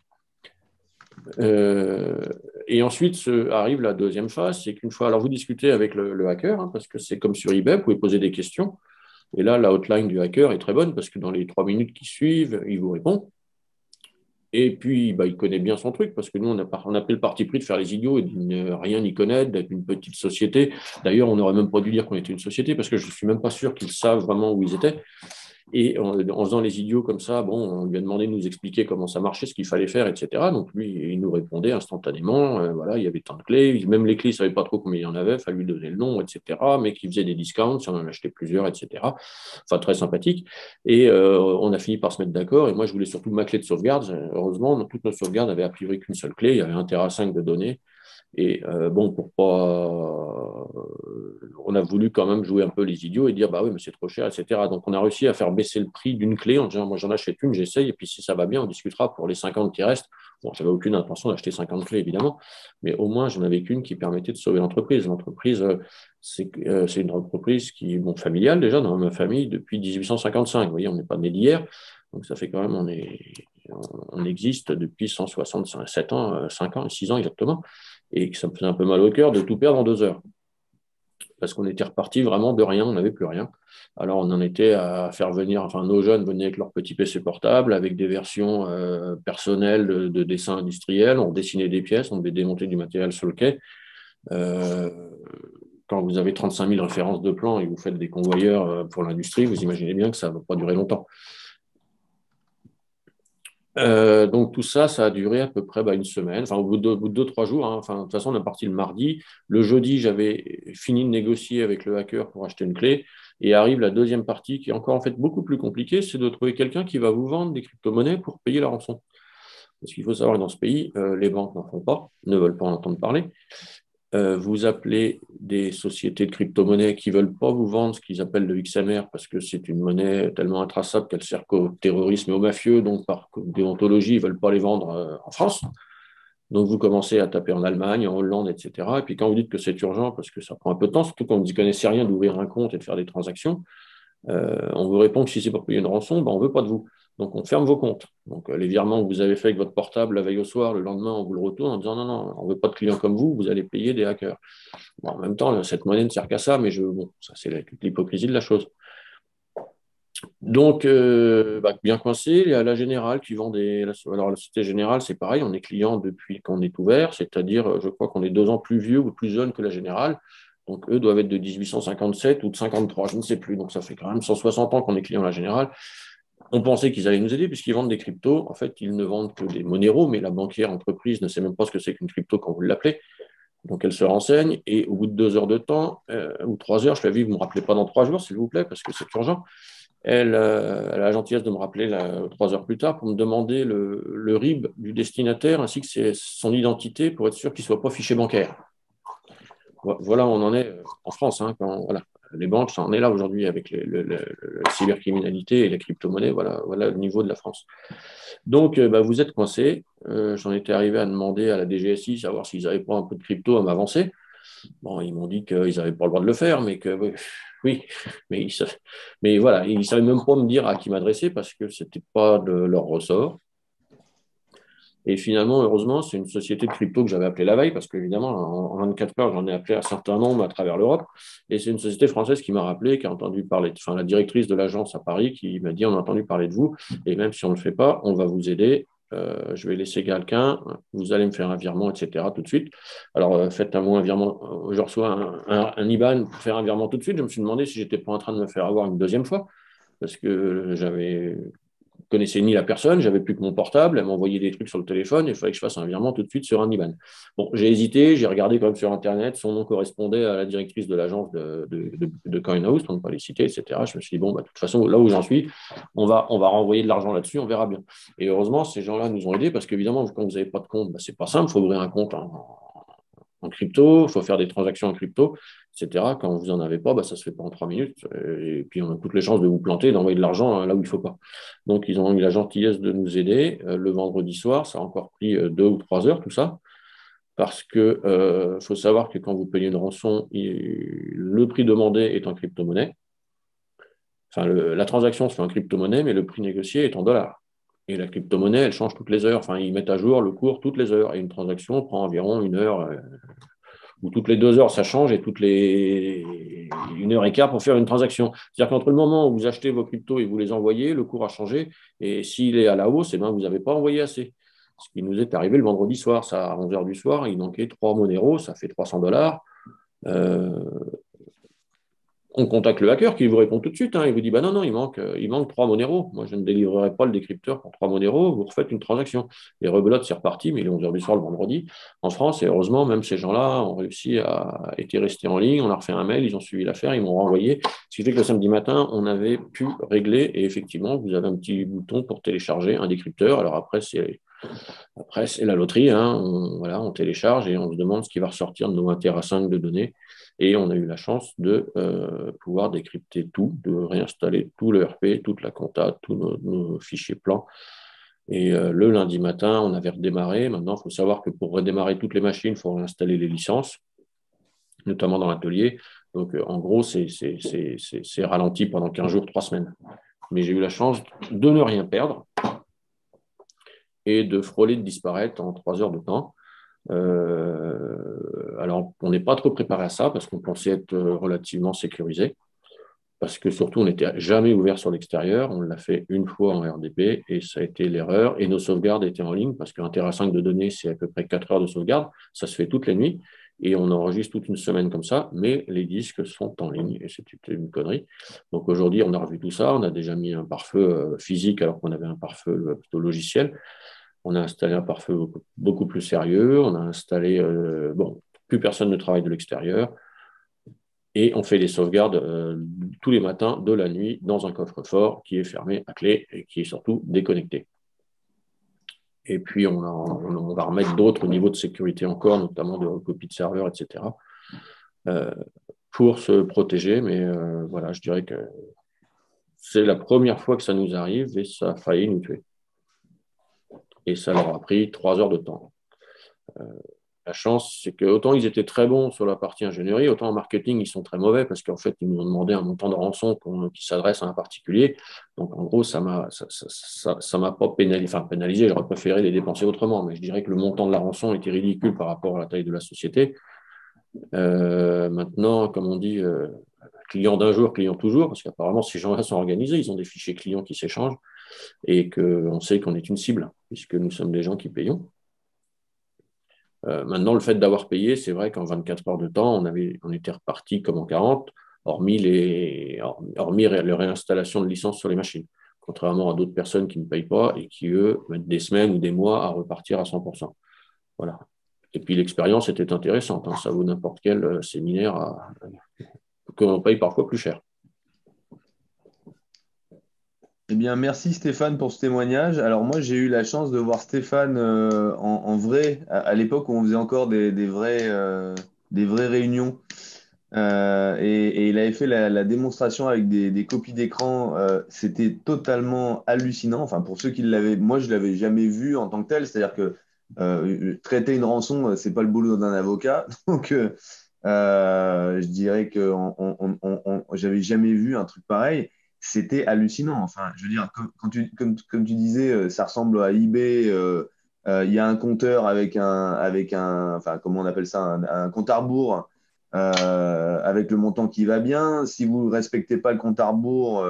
Et ensuite arrive la deuxième phase, c'est qu'une fois, alors vous discutez avec le hacker, hein, parce que c'est comme sur eBay, vous pouvez poser des questions. Et là, la hotline du hacker est très bonne parce que dans les 3 minutes qui suivent, il vous répond. Et puis, il connaît bien son truc parce que nous, on a pris le parti pris de faire les idiots et de ne rien y connaître, d'être une petite société. D'ailleurs, on n'aurait même pas dû dire qu'on était une société parce que je ne suis même pas sûr qu'ils savent vraiment où ils étaient. Et en faisant les idiots comme ça, on lui a demandé de nous expliquer comment ça marchait, ce qu'il fallait faire, etc. Donc lui, il nous répondait instantanément. Voilà, il y avait tant de clés. Même les clés, il ne savait pas trop combien il y en avait. Il fallait lui donner le nom, etc. Mais qu'il faisait des discounts si on en achetait plusieurs, etc. Enfin, très sympathique. Et on a fini par se mettre d'accord. Et moi, je voulais surtout ma clé de sauvegarde. Heureusement, toutes nos sauvegardes avaient a priori qu'une seule clé. Il y avait 1 Tera 5 de données. Et pour pas. On a voulu quand même jouer un peu les idiots et dire bah oui, mais c'est trop cher, etc. Donc on a réussi à faire baisser le prix d'une clé en disant moi j'en achète une, j'essaye, et puis si ça va bien, on discutera pour les 50 qui restent. Bon, j'avais aucune intention d'acheter 50 clés évidemment, mais au moins j'en avais qu'une qui permettait de sauver l'entreprise. L'entreprise, c'est une entreprise qui est familiale déjà dans ma famille depuis 1855. Vous voyez, on n'est pas né d'hier, donc ça fait quand même on existe depuis 167 ans, 5 ans, 6 ans exactement. Et que ça me faisait un peu mal au cœur de tout perdre en 2 heures. Parce qu'on était reparti vraiment de rien, on n'avait plus rien. Alors on en était à faire venir, enfin nos jeunes venaient avec leur petit PC portable, avec des versions personnelles de dessins industriels, on dessinait des pièces, on devait démonter du matériel sur le quai. Quand vous avez 35 000 références de plans et vous faites des convoyeurs pour l'industrie, vous imaginez bien que ça ne va pas durer longtemps. Donc tout ça, ça a duré à peu près une semaine, enfin au bout de 2-3 jours. Hein. Enfin, de toute façon, on est parti le mardi. Le jeudi, j'avais fini de négocier avec le hacker pour acheter une clé. Et arrive la deuxième partie qui est encore en fait beaucoup plus compliquée, c'est de trouver quelqu'un qui va vous vendre des crypto-monnaies pour payer la rançon. Parce qu'il faut savoir que dans ce pays, les banques n'en font pas, ne veulent pas en entendre parler. Vous appelez des sociétés de crypto-monnaies qui ne veulent pas vous vendre ce qu'ils appellent le XMR parce que c'est une monnaie tellement intraçable qu'elle sert qu'au terrorisme et aux mafieux, donc par déontologie, ils ne veulent pas les vendre en France. Donc vous commencez à taper en Allemagne, en Hollande, etc. Et puis quand vous dites que c'est urgent, parce que ça prend un peu de temps, surtout quand vous n'y connaissez rien d'ouvrir un compte et de faire des transactions, on vous répond que si c'est pour payer une rançon, on ne veut pas de vous. Donc, on ferme vos comptes. Donc, les virements que vous avez fait avec votre portable la veille au soir, le lendemain, on vous le retourne en disant non, on ne veut pas de clients comme vous allez payer des hackers. Bon, en même temps, cette monnaie ne sert qu'à ça, mais ça, c'est toute l'hypocrisie de la chose. Donc, bien coincé, il y a la Générale qui vend des. Alors, la Société Générale, c'est pareil, on est client depuis qu'on est ouvert, c'est-à-dire, je crois qu'on est 2 ans plus vieux ou plus jeune que la Générale. Donc, eux doivent être de 1857 ou de 53, je ne sais plus. Donc, ça fait quand même 160 ans qu'on est client de la Générale. On pensait qu'ils allaient nous aider puisqu'ils vendent des cryptos. En fait, ils ne vendent que des Monero, mais la banquière entreprise ne sait même pas ce que c'est qu'une crypto quand vous l'appelez. Donc, elle se renseigne et au bout de 2 heures de temps, ou 3 heures, je lui ai dit, vous ne me rappelez pas dans 3 jours, s'il vous plaît, parce que c'est urgent. Elle a la gentillesse de me rappeler 3 heures plus tard pour me demander le RIB du destinataire ainsi que son identité pour être sûr qu'il ne soit pas fiché bancaire. Voilà où on en est en France. Hein, voilà. Les banques, ça en est là aujourd'hui avec la cybercriminalité et la crypto-monnaie. Voilà le niveau de la France. Donc, vous êtes coincés. J'en étais arrivé à demander à la DGSI savoir s'ils n'avaient pas un peu de crypto à m'avancer. Bon, ils m'ont dit qu'ils n'avaient pas le droit de le faire, mais que oui, mais voilà, ils ne savaient même pas me dire à qui m'adresser parce que ce n'était pas de leur ressort. Et finalement, heureusement, c'est une société de crypto que j'avais appelée la veille, parce qu'évidemment, en 24 heures, j'en ai appelé un certain nombre à travers l'Europe. Et c'est une société française qui m'a rappelé, qui a entendu parler, enfin, la directrice de l'agence à Paris, qui m'a dit, on a entendu parler de vous, et même si on ne le fait pas, on va vous aider. Je vais laisser quelqu'un, vous allez me faire un virement, etc. tout de suite. Alors, faites-moi un virement, je reçois un IBAN pour faire un virement tout de suite. Je me suis demandé si j'étais pas en train de me faire avoir une deuxième fois, parce que j'avais connaissais ni la personne, j'avais plus que mon portable, elle m'envoyait des trucs sur le téléphone, et il fallait que je fasse un virement tout de suite sur un IBAN. Bon, j'ai hésité, j'ai regardé quand même sur Internet, son nom correspondait à la directrice de l'agence de Coinhouse, pour ne pas les citer, etc. Je me suis dit, bon, bah, de toute façon, là où j'en suis, on va renvoyer de l'argent là-dessus, on verra bien. Et heureusement, ces gens-là nous ont aidés, parce qu'évidemment, quand vous n'avez pas de compte, bah, c'est pas simple, il faut ouvrir un compte en crypto, il faut faire des transactions en crypto, etc. Quand vous n'en avez pas, bah, ça ne se fait pas en 3 minutes. Et puis, on a toutes les chances de vous planter, d'envoyer de l'argent là où il ne faut pas. Donc, ils ont eu la gentillesse de nous aider. Le vendredi soir, ça a encore pris 2 ou 3 heures, tout ça. Parce que faut savoir que quand vous payez une rançon, le prix demandé est en crypto-monnaie. Enfin, la transaction se fait en crypto-monnaie, mais le prix négocié est en dollars. Et la crypto-monnaie, elle change toutes les heures. Enfin, ils mettent à jour le cours toutes les heures. Et une transaction prend environ 1 heure, ou toutes les 2 heures, ça change, et toutes les 1 heure et quart pour faire une transaction. C'est-à-dire qu'entre le moment où vous achetez vos cryptos et vous les envoyez, le cours a changé. Et s'il est à la hausse, eh ben, vous n'avez pas envoyé assez. Ce qui nous est arrivé le vendredi soir, ça, à 11 h du soir, il manquait 3 Monero, ça fait $300. On contacte le hacker qui vous répond tout de suite. Il vous dit, bah non, non, il manque 3 Monero. Moi, je ne délivrerai pas le décrypteur pour 3 Monero. Vous refaites une transaction. Les rebelote, c'est reparti, mais il est 11 h du soir le vendredi en France. Et heureusement, même ces gens-là ont réussi à être restés en ligne. On leur a refait un mail, ils ont suivi l'affaire, ils m'ont renvoyé. Ce qui fait que le samedi matin, on avait pu régler. Et effectivement, vous avez un petit bouton pour télécharger un décrypteur. Alors après, c'est la loterie. Voilà, on télécharge et on se demande ce qui va ressortir de nos 1 Tera 5 de données. Et on a eu la chance de pouvoir décrypter tout, de réinstaller tout le RP, toute la compta, tous nos fichiers plans. Et le lundi matin, on avait redémarré. Maintenant, il faut savoir que pour redémarrer toutes les machines, il faut réinstaller les licences, notamment dans l'atelier. Donc, en gros, c'est ralenti pendant 15 jours, 3 semaines. Mais j'ai eu la chance de ne rien perdre et de frôler de disparaître en 3 heures de temps. Alors, on n'est pas trop préparé à ça parce qu'on pensait être relativement sécurisé. Parce que surtout, on n'était jamais ouvert sur l'extérieur. On l'a fait une fois en RDP et ça a été l'erreur. Et nos sauvegardes étaient en ligne parce qu'un Tera 5 de données, c'est à peu près 4 heures de sauvegarde. Ça se fait toutes les nuits et on enregistre toute une semaine comme ça, mais les disques sont en ligne et c'est une connerie. Donc aujourd'hui, on a revu tout ça. On a déjà mis un pare-feu physique alors qu'on avait un pare-feu plutôt logiciel. On a installé un pare-feu beaucoup plus sérieux. On a installé, plus personne ne travaille de l'extérieur. Et on fait les sauvegardes tous les matins de la nuit dans un coffre-fort qui est fermé à clé et qui est surtout déconnecté. Et puis, on va remettre d'autres niveaux de sécurité encore, notamment de copie de serveur, etc., pour se protéger. Mais voilà, je dirais que c'est la première fois que ça nous arrive et ça a failli nous tuer. Et ça leur a pris 3 heures de temps. La chance, c'est que autant ils étaient très bons sur la partie ingénierie, autant en marketing, ils sont très mauvais parce qu'en fait, ils nous ont demandé un montant de rançon qui s'adresse à un particulier. Donc, en gros, ça m'a pas pénalisé. J'aurais préféré les dépenser autrement, mais je dirais que le montant de la rançon était ridicule par rapport à la taille de la société. Maintenant, comme on dit, client d'un jour, client toujours, parce qu'apparemment, ces gens-là sont organisés, ils ont des fichiers clients qui s'échangent et qu'on sait qu'on est une cible, puisque nous sommes des gens qui payons. Maintenant, le fait d'avoir payé, c'est vrai qu'en 24 heures de temps, on était reparti comme en 40, hormis la réinstallation de licences sur les machines, contrairement à d'autres personnes qui ne payent pas et qui, eux, mettent des semaines ou des mois à repartir à 100%. Voilà. Et puis l'expérience était intéressante. Ça vaut n'importe quel séminaire qu'on paye parfois plus cher. Eh bien, merci Stéphane pour ce témoignage. Alors moi, j'ai eu la chance de voir Stéphane en vrai, à l'époque où on faisait encore des vraies réunions. Et il avait fait la démonstration avec des copies d'écran. C'était totalement hallucinant. Enfin, pour ceux qui l'avaient, moi, je l'avais jamais vu en tant que tel. C'est-à-dire que traiter une rançon, c'est pas le boulot d'un avocat. Donc, je dirais que j'avais jamais vu un truc pareil. C'était hallucinant. Enfin, je veux dire, comme tu disais, ça ressemble à eBay Il y a un compteur enfin, comment on appelle ça, un compte à rebours avec le montant qui va bien. Si vous ne respectez pas le compte à rebours,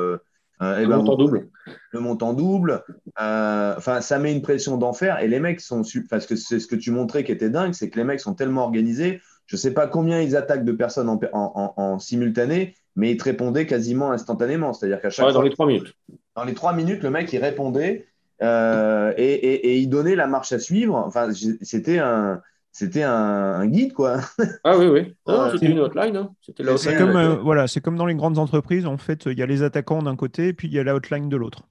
eh Un ben, montant double. le montant double. Enfin, ça met une pression d'enfer. Et les mecs parce que c'est ce que tu montrais qui était dingue, c'est que les mecs sont tellement organisés. Je ne sais pas combien ils attaquent de personnes en simultané, mais ils te répondaient quasiment instantanément. C'est-à-dire qu'à chaque Ouais, dans fois, les 3 minutes. dans les 3 minutes, le mec, il répondait et il donnait la marche à suivre. Enfin, c'était un guide, quoi. Ah oui, oui. Non, c'était C'est une hotline, hein. C'était la C'était c'est hotline de comme, l'accueil. voilà, c'est comme dans les grandes entreprises. En fait, il y a les attaquants d'un côté et puis il y a la hotline de l'autre.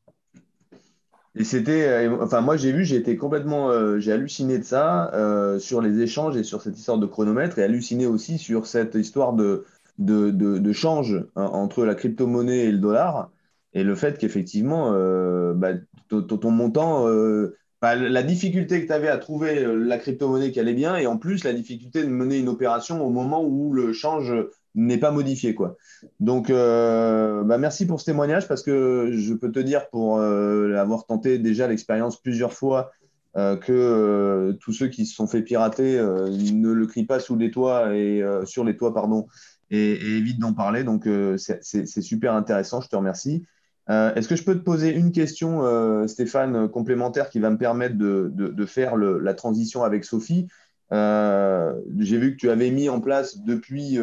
Et enfin, moi, j'ai été complètement, j'ai halluciné de ça sur les échanges et sur cette histoire de chronomètre et halluciné aussi sur cette histoire de change hein, entre la crypto-monnaie et le dollar et le fait qu'effectivement, bah, ton montant, bah, la difficulté que tu avais à trouver la crypto-monnaie qui allait bien et en plus la difficulté de mener une opération au moment où le change n'est pas modifié, quoi. Donc, bah merci pour ce témoignage parce que je peux te dire, pour avoir tenté déjà l'expérience plusieurs fois, que tous ceux qui se sont fait pirater ne le crient pas sous les toits et sur les toits, pardon, et évitent d'en parler. Donc, c'est super intéressant. Je te remercie. Est-ce que je peux te poser une question, Stéphane, complémentaire qui va me permettre de faire la transition avec Sophie? J'ai vu que tu avais mis en place depuis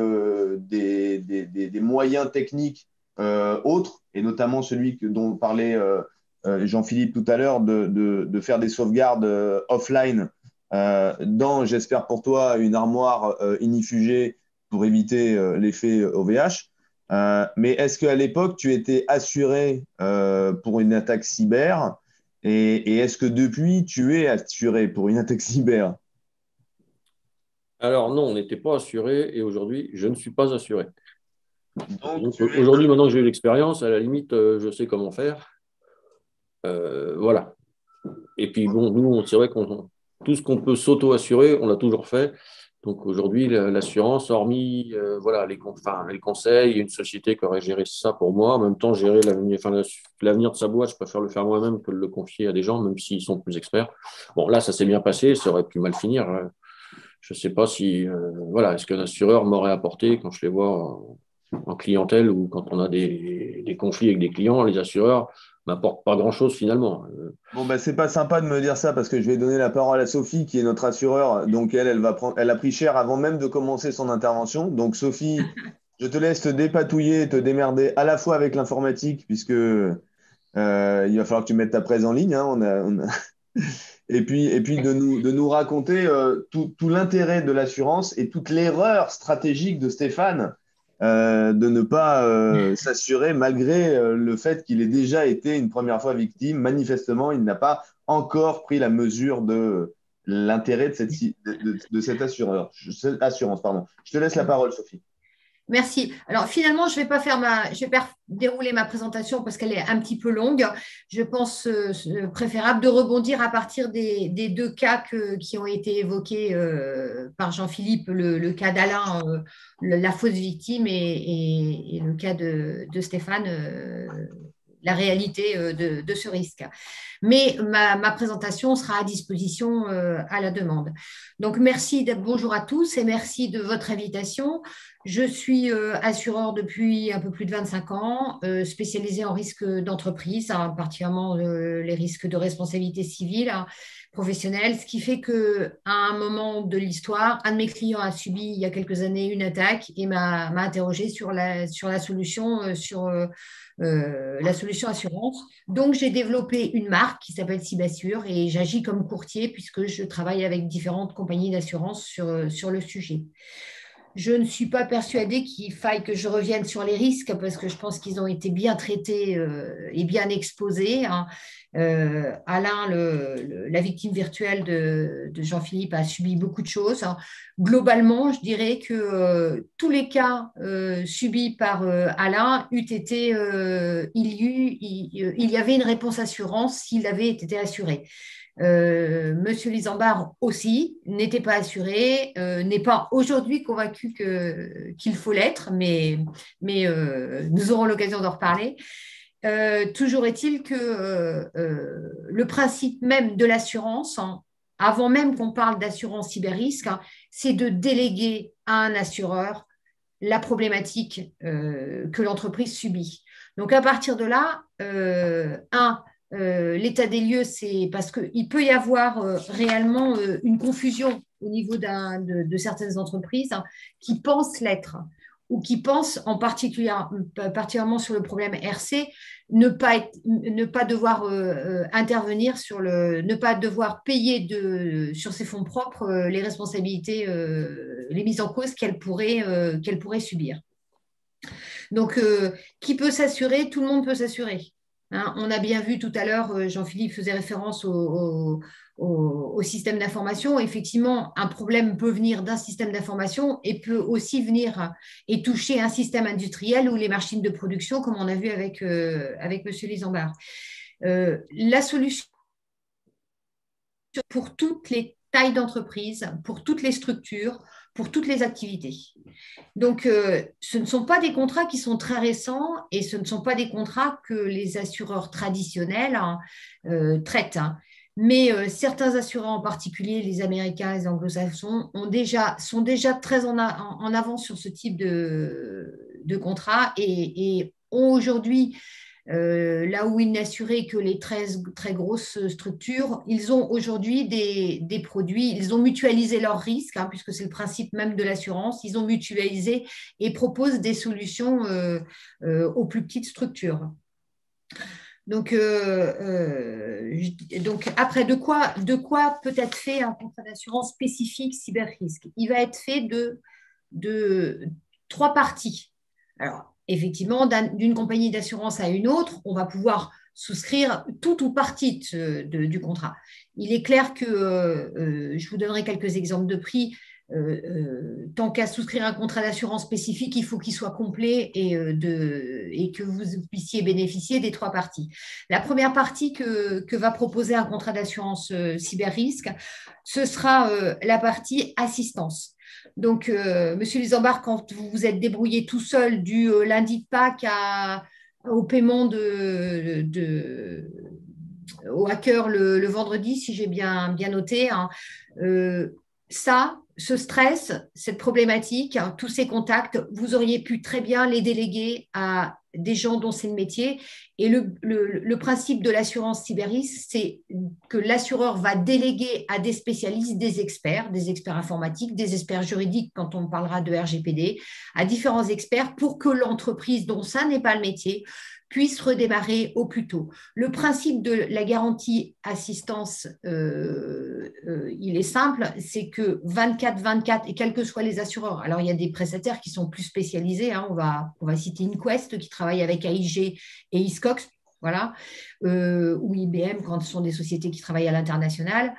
des moyens techniques autres, et notamment celui dont parlait Jean-Philippe tout à l'heure, de faire des sauvegardes offline dans, j'espère pour toi, une armoire inifugée pour éviter l'effet OVH. Mais est-ce qu'à l'époque, tu étais assuré pour une attaque cyber et est-ce que depuis, tu es assuré pour une attaque cyber? Alors non, on n'était pas assuré et aujourd'hui, je ne suis pas assuré. Donc, Donc, aujourd'hui, maintenant que j'ai eu l'expérience, à la limite, je sais comment faire. Voilà. Et puis bon, nous, c'est vrai qu'on tout ce qu'on peut s'auto-assurer, on l'a toujours fait. Donc aujourd'hui, l'assurance, hormis voilà, enfin, les conseils, une société qui aurait géré ça pour moi, en même temps, gérer l'avenir de sa boîte, je préfère le faire moi-même que de le confier à des gens, même s'ils sont plus experts. Bon, là, ça s'est bien passé, ça aurait pu mal finir. Je ne sais pas si, voilà, est-ce qu'un assureur m'aurait apporté quand je les vois en clientèle ou quand on a des conflits avec des clients, les assureurs m'apportent pas grand-chose finalement. bon, bah, c'est pas sympa de me dire ça parce que je vais donner la parole à Sophie, qui est notre assureur. Donc, elle a pris cher avant même de commencer son intervention. Donc, Sophie, je te laisse te dépatouiller, te démerder à la fois avec l'informatique, puisque il va falloir que tu mettes ta presse en ligne. Hein, et puis de nous raconter tout l'intérêt de l'assurance et toute l'erreur stratégique de Stéphane de ne pas s'assurer malgré le fait qu'il ait déjà été une première fois victime. Manifestement, il n'a pas encore pris la mesure de l'intérêt de cette assurance. Pardon. Je te laisse la parole, Sophie. Merci. Alors finalement, je vais pas dérouler ma présentation parce qu'elle est un petit peu longue. Je pense préférable de rebondir à partir des deux cas qui ont été évoqués par Jean-Philippe, le cas d'Alain, la fausse victime, et le cas de Stéphane, la réalité de ce risque. Mais ma présentation sera à disposition à la demande. Donc, bonjour à tous et merci de votre invitation. Je suis assureur depuis un peu plus de 25 ans, spécialisée en risques d'entreprise, hein, particulièrement les risques de responsabilité civile, hein, professionnelle, ce qui fait qu'à un moment de l'histoire, un de mes clients a subi il y a quelques années une attaque et m'a interrogé sur la solution, la solution assurance. Donc, j'ai développé une marque qui s'appelle Cybassure et j'agis comme courtier puisque je travaille avec différentes compagnies d'assurance sur le sujet. Je ne suis pas persuadée qu'il faille que je revienne sur les risques parce que je pense qu'ils ont été bien traités et bien exposés, hein. Alain, la victime virtuelle de Jean-Philippe, a subi beaucoup de choses, hein. Globalement, je dirais que tous les cas subis par Alain il y avait une réponse assurance s'il avait été assuré. Monsieur Lisambard aussi n'était pas assuré, n'est pas aujourd'hui convaincu qu'il faut l'être, mais nous aurons l'occasion d'en reparler. Toujours est-il que le principe même de l'assurance, hein, avant même qu'on parle d'assurance cyber-risque, hein, c'est de déléguer à un assureur la problématique que l'entreprise subit. Donc, à partir de là, l'état des lieux, c'est parce qu'il peut y avoir réellement une confusion au niveau de certaines entreprises, hein, qui pensent l'être ou qui pensent particulièrement sur le problème RC, ne pas devoir intervenir ne pas devoir payer sur ses fonds propres les responsabilités, les mises en cause qu'elle pourrait subir. Donc, qui peut s'assurer? Tout le monde peut s'assurer. Hein, on a bien vu tout à l'heure, Jean-Philippe faisait référence au système d'information. Effectivement, un problème peut venir d'un système d'information et peut aussi venir et toucher un système industriel ou les machines de production, comme on a vu avec M. Lisambard. La solution pour toutes les tailles d'entreprise, pour toutes les structures, pour toutes les activités. Donc, ce ne sont pas des contrats qui sont très récents et ce ne sont pas des contrats que les assureurs traditionnels traitent. Hein. Mais certains assureurs, en particulier les Américains, les Anglo-Saxons, sont déjà très en avance sur ce type de contrat et ont aujourd'hui, là où ils n'assuraient que les très, très grosses structures, ils ont aujourd'hui des produits, ils ont mutualisé leurs risques, hein, puisque c'est le principe même de l'assurance, ils ont mutualisé et proposent des solutions aux plus petites structures. Donc après, de quoi peut être fait un contrat d'assurance spécifique cyber-risque? Il va être fait de 3 parties. Alors, effectivement, d'une compagnie d'assurance à une autre, on va pouvoir souscrire tout ou partie du contrat. Il est clair que, je vous donnerai quelques exemples de prix, tant qu'à souscrire un contrat d'assurance spécifique, il faut qu'il soit complet et que vous puissiez bénéficier des 3 parties. La première partie que va proposer un contrat d'assurance cyber-risque, ce sera la partie assistance. Donc, Monsieur Lisambard, quand vous vous êtes débrouillé tout seul du lundi de Pâques au paiement au hacker le vendredi, si j'ai bien noté, hein, ce stress, cette problématique, hein, tous ces contacts, vous auriez pu très bien les déléguer à des gens dont c'est le métier. Et le principe de l'assurance cyber-risque, c'est que l'assureur va déléguer à des spécialistes, des experts informatiques, des experts juridiques quand on parlera de RGPD, à différents experts pour que l'entreprise dont ça n'est pas le métier puisse redémarrer au plus tôt. Le principe de la garantie assistance, il est simple, c'est que 24/24, et quels que soient les assureurs, alors il y a des prestataires qui sont plus spécialisés, hein, on va citer InQuest qui travaille avec AIG et Hiscox, voilà, ou IBM quand ce sont des sociétés qui travaillent à l'international.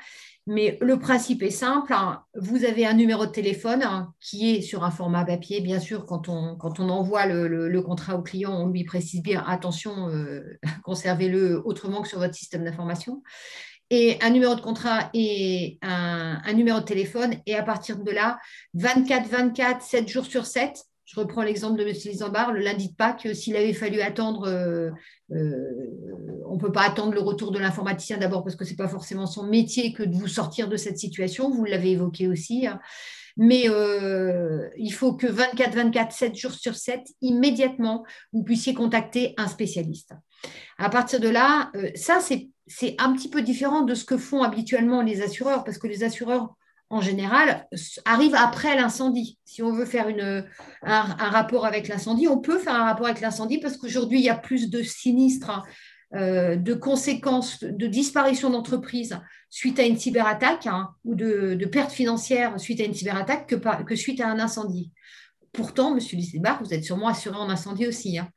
Mais le principe est simple, hein. Vous avez un numéro de téléphone, hein, qui est sur un format papier. Bien sûr, quand on envoie le contrat au client, on lui précise bien, attention, conservez-le autrement que sur votre système d'information. Et un numéro de contrat et un numéro de téléphone. Et à partir de là, 24/24, 7 jours sur 7, je reprends l'exemple de M. Lisambard, le lundi de Pâques, s'il avait fallu attendre, on ne peut pas attendre le retour de l'informaticien d'abord parce que ce n'est pas forcément son métier que de vous sortir de cette situation, vous l'avez évoqué aussi, hein. Mais il faut que 24/24, 7 jours sur 7, immédiatement, vous puissiez contacter un spécialiste. À partir de là, ça, c'est un petit peu différent de ce que font habituellement les assureurs, parce que les assureurs, en général, arrivent après l'incendie. Si on veut faire un rapport avec l'incendie, on peut faire un rapport avec l'incendie parce qu'aujourd'hui, il y a plus de sinistres, de conséquences, de disparition d'entreprises suite à une cyberattaque, hein, ou de pertes financières suite à une cyberattaque que suite à un incendie. Pourtant, M. Lisambard, vous êtes sûrement assuré en incendie aussi, hein.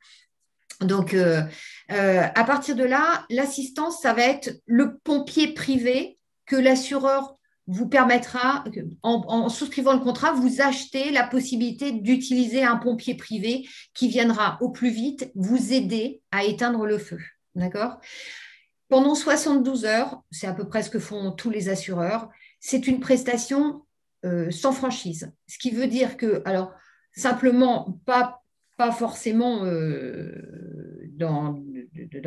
Donc, à partir de là, l'assistance, ça va être le pompier privé que l'assureur vous permettra, en souscrivant le contrat, vous achetez la possibilité d'utiliser un pompier privé qui viendra au plus vite vous aider à éteindre le feu. D'accord ? Pendant 72 heures, c'est à peu près ce que font tous les assureurs, c'est une prestation sans franchise. Ce qui veut dire que, alors, simplement, pas pas forcément dans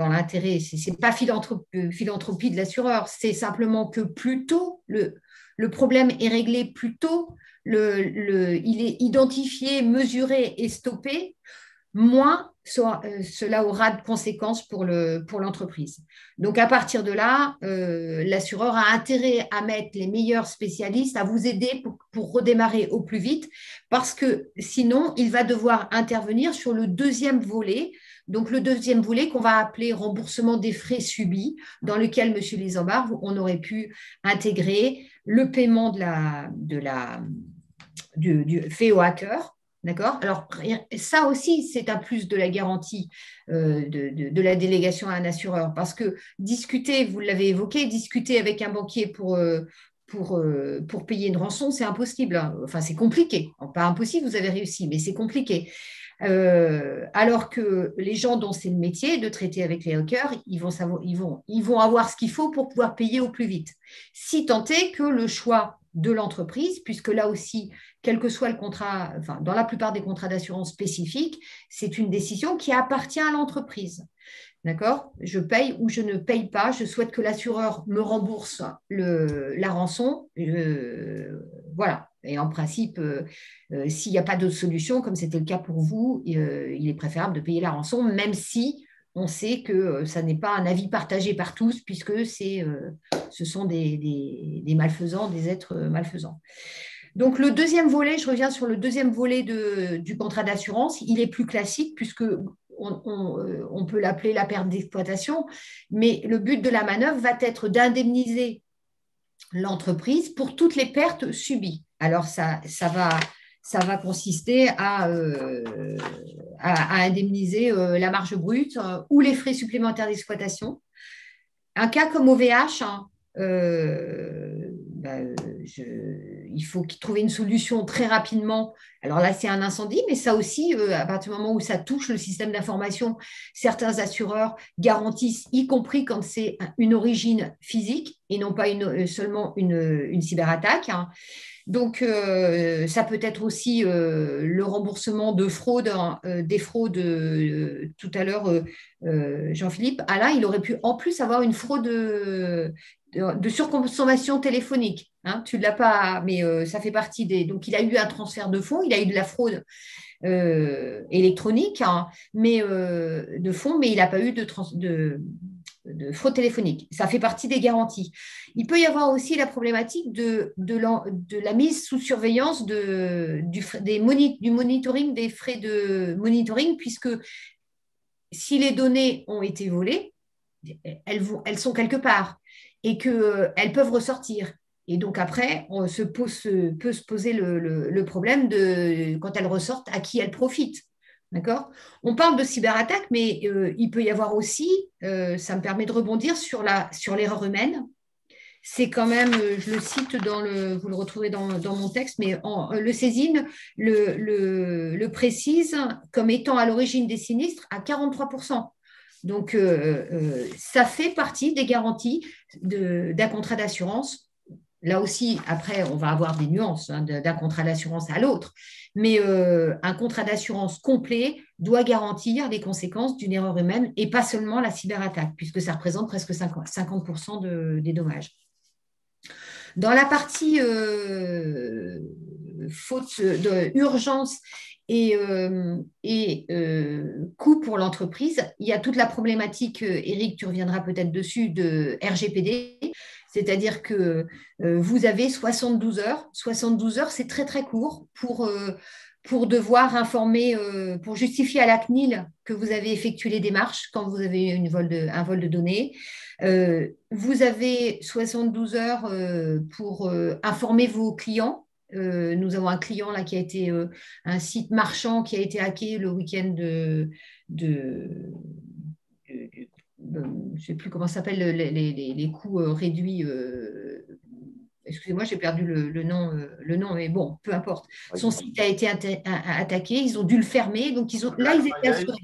l'intérêt, ce n'est pas philanthropie de l'assureur, c'est simplement que plus tôt le problème est réglé, plus tôt il est identifié, mesuré et stoppé, moins cela aura de conséquences pour l'entreprise. Donc, à partir de là, l'assureur a intérêt à mettre les meilleurs spécialistes, à vous aider pour redémarrer au plus vite, parce que sinon, il va devoir intervenir sur le deuxième volet. Donc, le deuxième volet qu'on va appeler remboursement des frais subis, dans lequel, M. Lisambard, on aurait pu intégrer le paiement du fait au hacker. D'accord. Alors, ça aussi, c'est un plus de la garantie de la délégation à un assureur. Parce que discuter, vous l'avez évoqué, discuter avec un banquier pour payer une rançon, c'est impossible. Enfin, c'est compliqué. Pas impossible, vous avez réussi, mais c'est compliqué. Alors que les gens dont c'est le métier de traiter avec les hackers, ils vont avoir ce qu'il faut pour pouvoir payer au plus vite. Si tant est que le choix de l'entreprise, puisque là aussi, quel que soit le contrat, enfin, dans la plupart des contrats d'assurance spécifiques, c'est une décision qui appartient à l'entreprise. D'accord? Je paye ou je ne paye pas. Je souhaite que l'assureur me rembourse la rançon. Voilà. Et en principe, s'il n'y a pas d'autre solution, comme c'était le cas pour vous, il est préférable de payer la rançon, même si on sait que ça n'est pas un avis partagé par tous, puisque ce sont des malfaisants, des êtres malfaisants. Donc, le deuxième volet, je reviens sur le deuxième volet du contrat d'assurance, il est plus classique, puisque on peut l'appeler la perte d'exploitation, mais le but de la manœuvre va être d'indemniser l'entreprise pour toutes les pertes subies. Alors, ça va consister à indemniser la marge brute ou les frais supplémentaires d'exploitation. Un cas comme OVH, il faut trouver une solution très rapidement. Alors là, c'est un incendie, mais ça aussi, à partir du moment où ça touche le système d'information, certains assureurs garantissent, y compris quand c'est une origine physique et non pas seulement une cyberattaque. Donc, ça peut être aussi le remboursement de fraudes, des fraudes. Tout à l'heure, Jean-Philippe, Alain, il aurait pu en plus avoir une fraude de surconsommation téléphonique. Hein, tu ne l'as pas, mais ça fait partie des… Donc, il a eu un transfert de fonds, il a eu de la fraude électronique, de fonds, mais il n'a pas eu de fraude téléphonique. Ça fait partie des garanties. Il peut y avoir aussi la problématique de la mise sous surveillance du monitoring, des frais de monitoring, puisque si les données ont été volées, elles sont quelque part et qu'elles peuvent ressortir. Et donc après, peut se poser le problème de, quand elles ressortent, à qui elles profitent. D'accord ? On parle de cyberattaque, mais il peut y avoir aussi, ça me permet de rebondir sur l'erreur humaine. C'est quand même, je le cite vous le retrouvez dans mon texte, mais le Césine le précise comme étant à l'origine des sinistres à 43%. Donc, ça fait partie des garanties d'un contrat d'assurance. Là aussi, après, on va avoir des nuances d'un contrat d'assurance à l'autre. Mais un contrat d'assurance complet doit garantir les conséquences d'une erreur humaine et pas seulement la cyberattaque, puisque ça représente presque 50% des dommages. Dans la partie faute d'urgence et coût pour l'entreprise, il y a toute la problématique, Eric, tu reviendras peut-être dessus, de RGPD, c'est-à-dire que vous avez 72 heures. 72 heures, c'est très, très court pour devoir informer, pour justifier à la CNIL que vous avez effectué les démarches quand vous avez un vol de données. Vous avez 72 heures pour informer vos clients. Nous avons un client là qui a été un site marchand qui a été hacké le week-end je ne sais plus comment ça s'appelle, les coûts réduits. Excusez-moi, j'ai perdu le nom, mais bon, peu importe. Son site a été attaqué, ils ont dû le fermer, donc là, ils étaient assurés.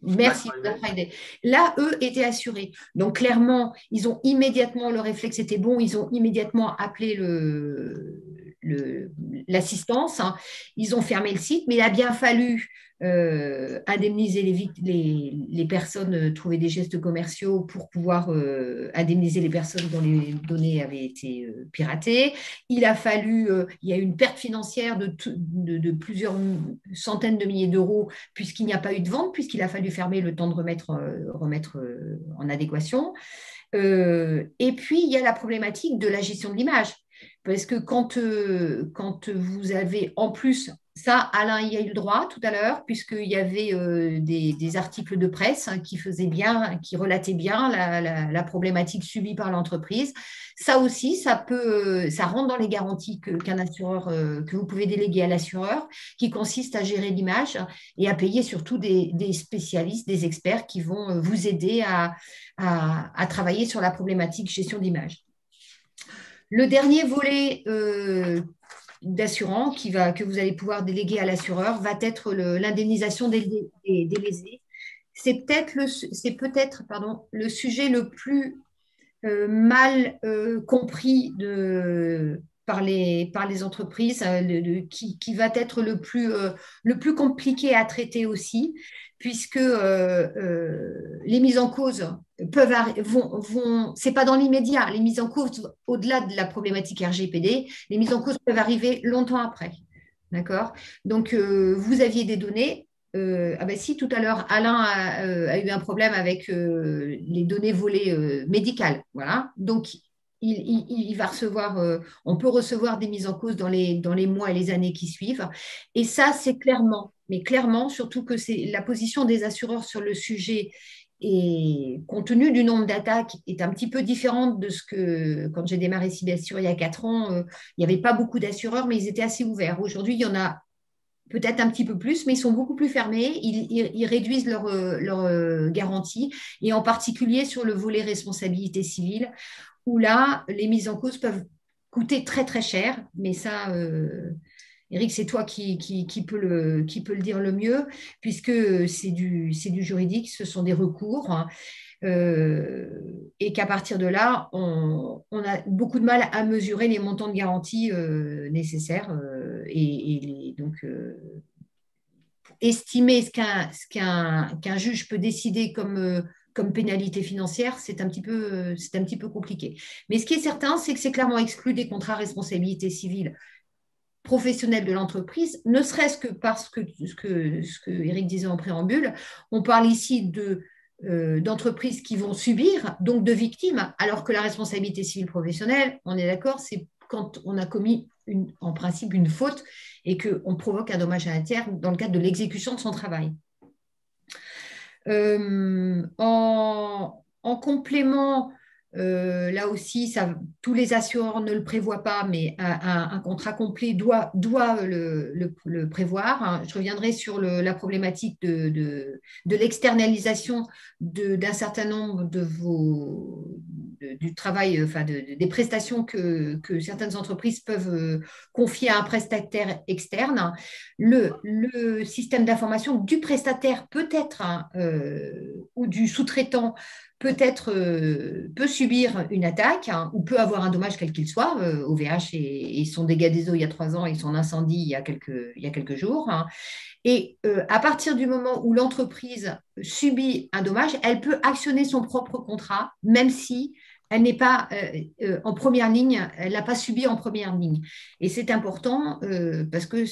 Merci, Black Friday. Là, eux étaient assurés. Donc, clairement, ils ont immédiatement, le réflexe était bon, ils ont immédiatement appelé l'assistance. Hein. Ils ont fermé le site, mais il a bien fallu indemniser les personnes, trouver des gestes commerciaux pour pouvoir indemniser les personnes dont les données avaient été piratées. Il a fallu, il y a eu une perte financière de plusieurs centaines de milliers d'euros puisqu'il n'y a pas eu de vente, puisqu'il a fallu fermer le temps de remettre en adéquation. Et puis, il y a la problématique de la gestion de l'image. Parce que quand vous avez en plus, ça, Alain y a eu le droit tout à l'heure, puisqu'il y avait des articles de presse qui relataient bien la problématique subie par l'entreprise. Ça aussi, ça rentre dans les garanties qu'un assureur, que vous pouvez déléguer à l'assureur, qui consiste à gérer l'image et à payer surtout des spécialistes, des experts qui vont vous aider à travailler sur la problématique gestion d'image. Le dernier volet d'assurance que vous allez pouvoir déléguer à l'assureur va être l'indemnisation des lésés. C'est peut-être le sujet le plus mal compris par les entreprises, qui va être le plus compliqué à traiter aussi, puisque les mises en cause c'est pas dans l'immédiat, les mises en cause, au-delà de la problématique RGPD, les mises en cause peuvent arriver longtemps après. D'accord ? Donc, vous aviez des données. Si, tout à l'heure, Alain a eu un problème avec les données volées médicales. Voilà. Donc, il va recevoir, on peut recevoir des mises en cause dans les mois et les années qui suivent. Et ça, c'est clairement, surtout que c'est la position des assureurs sur le sujet et compte tenu du nombre d'attaques, est un petit peu différente de ce que, quand j'ai démarré Cybersure il y a 4 ans, il n'y avait pas beaucoup d'assureurs, mais ils étaient assez ouverts. Aujourd'hui, il y en a peut-être un petit peu plus, mais ils sont beaucoup plus fermés. Ils réduisent leur garantie, et en particulier sur le volet responsabilité civile, où là, les mises en cause peuvent coûter très, très cher. Mais ça, Eric, c'est toi qui peut le dire le mieux, puisque c'est du juridique, ce sont des recours. Hein. Et qu'à partir de là, on a beaucoup de mal à mesurer les montants de garantie nécessaires donc estimer ce qu'un juge peut décider comme pénalité financière, c'est un petit peu compliqué. Mais ce qui est certain, c'est que c'est clairement exclu des contrats à responsabilité civile professionnelle de l'entreprise, ne serait-ce que parce que ce que Eric disait en préambule, on parle ici d'entreprises qui vont subir, donc de victimes, alors que la responsabilité civile professionnelle, on est d'accord, c'est quand on a commis en principe une faute et qu'on provoque un dommage à la terre dans le cadre de l'exécution de son travail. En complément, là aussi, tous les assureurs ne le prévoient pas, mais un contrat complet doit le prévoir. Hein. Je reviendrai sur la problématique de l'externalisation d'un certain nombre du travail, des prestations que certaines entreprises peuvent confier à un prestataire externe. Le système d'information du prestataire peut-être, hein, ou du sous-traitant peut subir une attaque, hein, ou peut avoir un dommage quel qu'il soit, OVH et son dégât des eaux il y a 3 ans et son incendie il y a quelques jours. Hein. Et à partir du moment où l'entreprise subit un dommage, elle peut actionner son propre contrat, même si elle n'est pas en première ligne, elle n'a pas subi en première ligne. Et c'est important parce que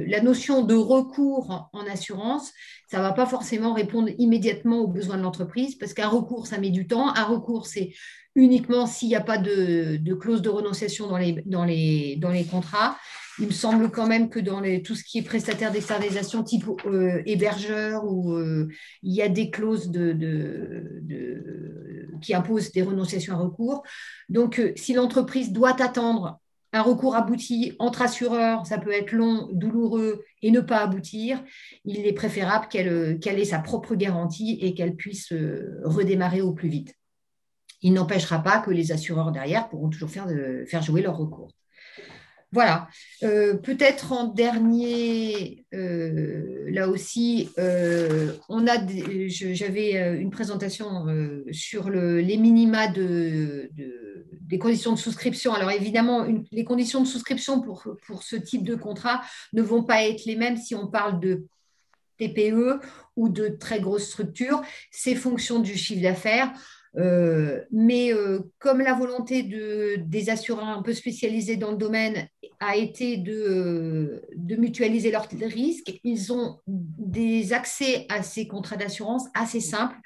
la notion de recours en assurance, ça ne va pas forcément répondre immédiatement aux besoins de l'entreprise, parce qu'un recours, ça met du temps. Un recours, c'est uniquement s'il n'y a pas de clause de renonciation dans les contrats. Il me semble quand même que dans tout ce qui est prestataire d'externalisation type hébergeur, où il y a des clauses qui imposent des renonciations à recours. Donc, si l'entreprise doit attendre un recours abouti entre assureurs, ça peut être long, douloureux et ne pas aboutir, il est préférable qu'elle ait sa propre garantie et qu'elle puisse redémarrer au plus vite. Il n'empêchera pas que les assureurs derrière pourront toujours faire jouer leur recours. Voilà. Peut-être en dernier, là aussi, j'avais une présentation sur les minima des conditions de souscription. Alors évidemment, les conditions de souscription pour ce type de contrat ne vont pas être les mêmes si on parle de TPE ou de très grosses structures. C'est fonction du chiffre d'affaires. Mais comme la volonté des assureurs un peu spécialisés dans le domaine a été de mutualiser leurs risques, ils ont des accès à ces contrats d'assurance assez simples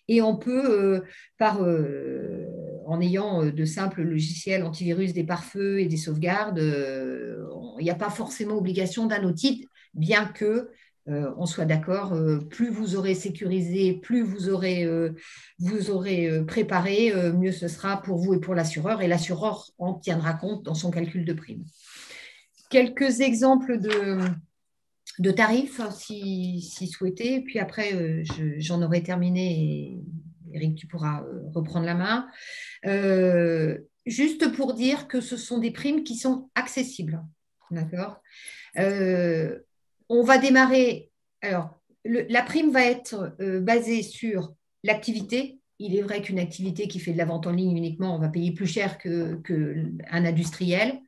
et on peut, en ayant de simples logiciels antivirus, des pare-feux et des sauvegardes, il n'y a pas forcément obligation d'un outil, bien que on soit d'accord, plus vous aurez sécurisé, plus vous aurez préparé, mieux ce sera pour vous et pour l'assureur, et l'assureur en tiendra compte dans son calcul de prime. Quelques exemples de tarifs, si souhaité, puis après, j'en aurai terminé, et Eric, tu pourras reprendre la main. Juste pour dire que ce sont des primes qui sont accessibles, d'accord. On va démarrer. Alors, la prime va être basée sur l'activité. Il est vrai qu'une activité qui fait de la vente en ligne uniquement, on va payer plus cher qu'un industriel.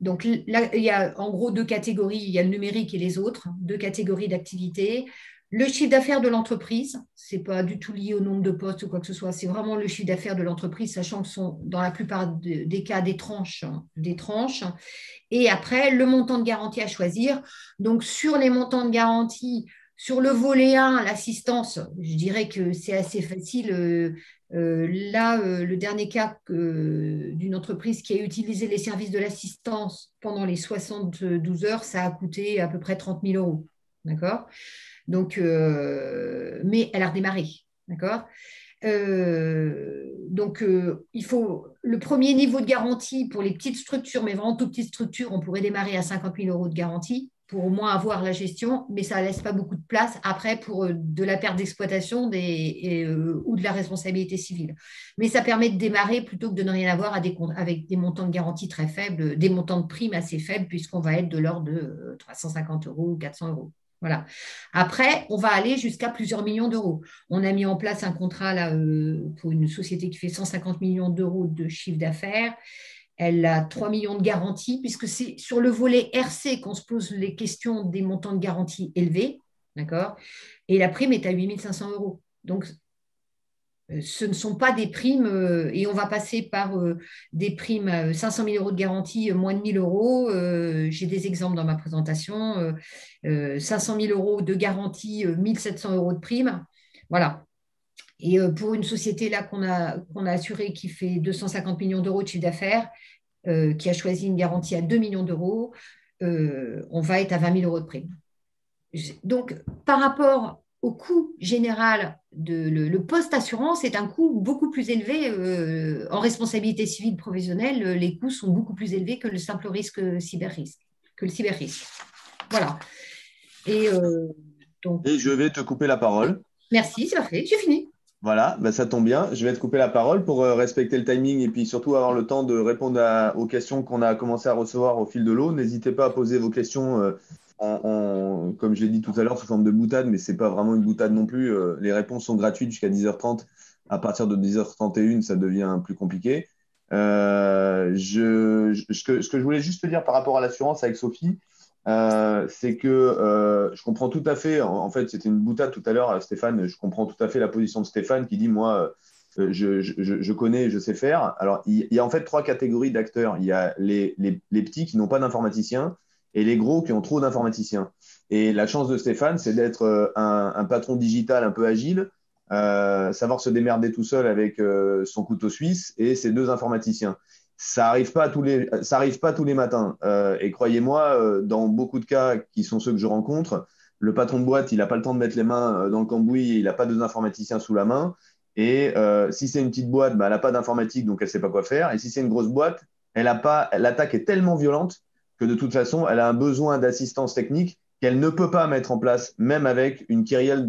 Donc là, il y a en gros deux catégories. Il y a le numérique et les autres, deux catégories d'activités. Le chiffre d'affaires de l'entreprise, ce n'est pas du tout lié au nombre de postes ou quoi que ce soit, c'est vraiment le chiffre d'affaires de l'entreprise, sachant que ce sont dans la plupart des cas des tranches. Et après, le montant de garantie à choisir. Donc, sur les montants de garantie, sur le volet 1, l'assistance, je dirais que c'est assez facile. Le dernier cas d'une entreprise qui a utilisé les services de l'assistance pendant les 72 heures, ça a coûté à peu près 30 000 euros. D'accord ? Donc, mais elle a redémarré. D'accord ? Il faut le premier niveau de garantie pour les petites structures, mais vraiment toutes petites structures, on pourrait démarrer à 50 000 euros de garantie pour au moins avoir la gestion, mais ça ne laisse pas beaucoup de place après pour de la perte d'exploitation ou de la responsabilité civile. Mais ça permet de démarrer plutôt que de ne rien avoir avec des montants de garantie très faibles, des montants de primes assez faibles, puisqu'on va être de l'ordre de 350 euros ou 400 euros. Voilà. Après, on va aller jusqu'à plusieurs millions d'euros. On a mis en place un contrat là, pour une société qui fait 150 millions d'euros de chiffre d'affaires. Elle a 3 millions de garanties, puisque c'est sur le volet RC qu'on se pose les questions des montants de garantie élevés. D'accord ? Et la prime est à 8 500 euros. Donc, ce ne sont pas des primes, et on va passer par des primes 500 000 euros de garantie, moins de 1 000 euros. J'ai des exemples dans ma présentation. 500 000 euros de garantie, 1 700 euros de prime. Voilà. Et pour une société là qu'on a assurée qui fait 250 millions d'euros de chiffre d'affaires, qui a choisi une garantie à 2 millions d'euros, on va être à 20 000 euros de prime. Donc, par rapport au coût général le post-assurance est un coût beaucoup plus élevé. En responsabilité civile professionnelle, les coûts sont beaucoup plus élevés que le simple risque cyber-risque, que le cyber-risque. Voilà. Et je vais te couper la parole. Merci, c'est parfait, j'ai fini. Voilà, ça tombe bien. Je vais te couper la parole pour respecter le timing et puis surtout avoir le temps de répondre aux questions qu'on a commencé à recevoir au fil de l'eau. N'hésitez pas à poser vos questions comme je l'ai dit tout à l'heure, sous forme de boutade, mais ce n'est pas vraiment une boutade non plus. Les réponses sont gratuites jusqu'à 10h30. À partir de 10h31, ça devient plus compliqué. Ce que je voulais juste te dire par rapport à l'assurance avec Sophie, c'est que je comprends tout à fait, en fait c'était une boutade tout à l'heure, Stéphane, je comprends tout à fait la position de Stéphane qui dit moi je connais, je sais faire. Alors il y a en fait 3 catégories d'acteurs. Il y a les petits qui n'ont pas d'informaticiens et les gros qui ont trop d'informaticiens. Et la chance de Stéphane, c'est d'être un patron digital un peu agile, savoir se démerder tout seul avec son couteau suisse et ses 2 informaticiens. Ça arrive pas tous les matins. Et croyez-moi, dans beaucoup de cas qui sont ceux que je rencontre, le patron de boîte, il n'a pas le temps de mettre les mains dans le cambouis, il n'a pas 2 informaticiens sous la main. Et si c'est une petite boîte, elle n'a pas d'informatique, donc elle ne sait pas quoi faire. Et si c'est une grosse boîte, l'attaque est tellement violente que de toute façon, elle a un besoin d'assistance technique qu'elle ne peut pas mettre en place, même avec une kyrielle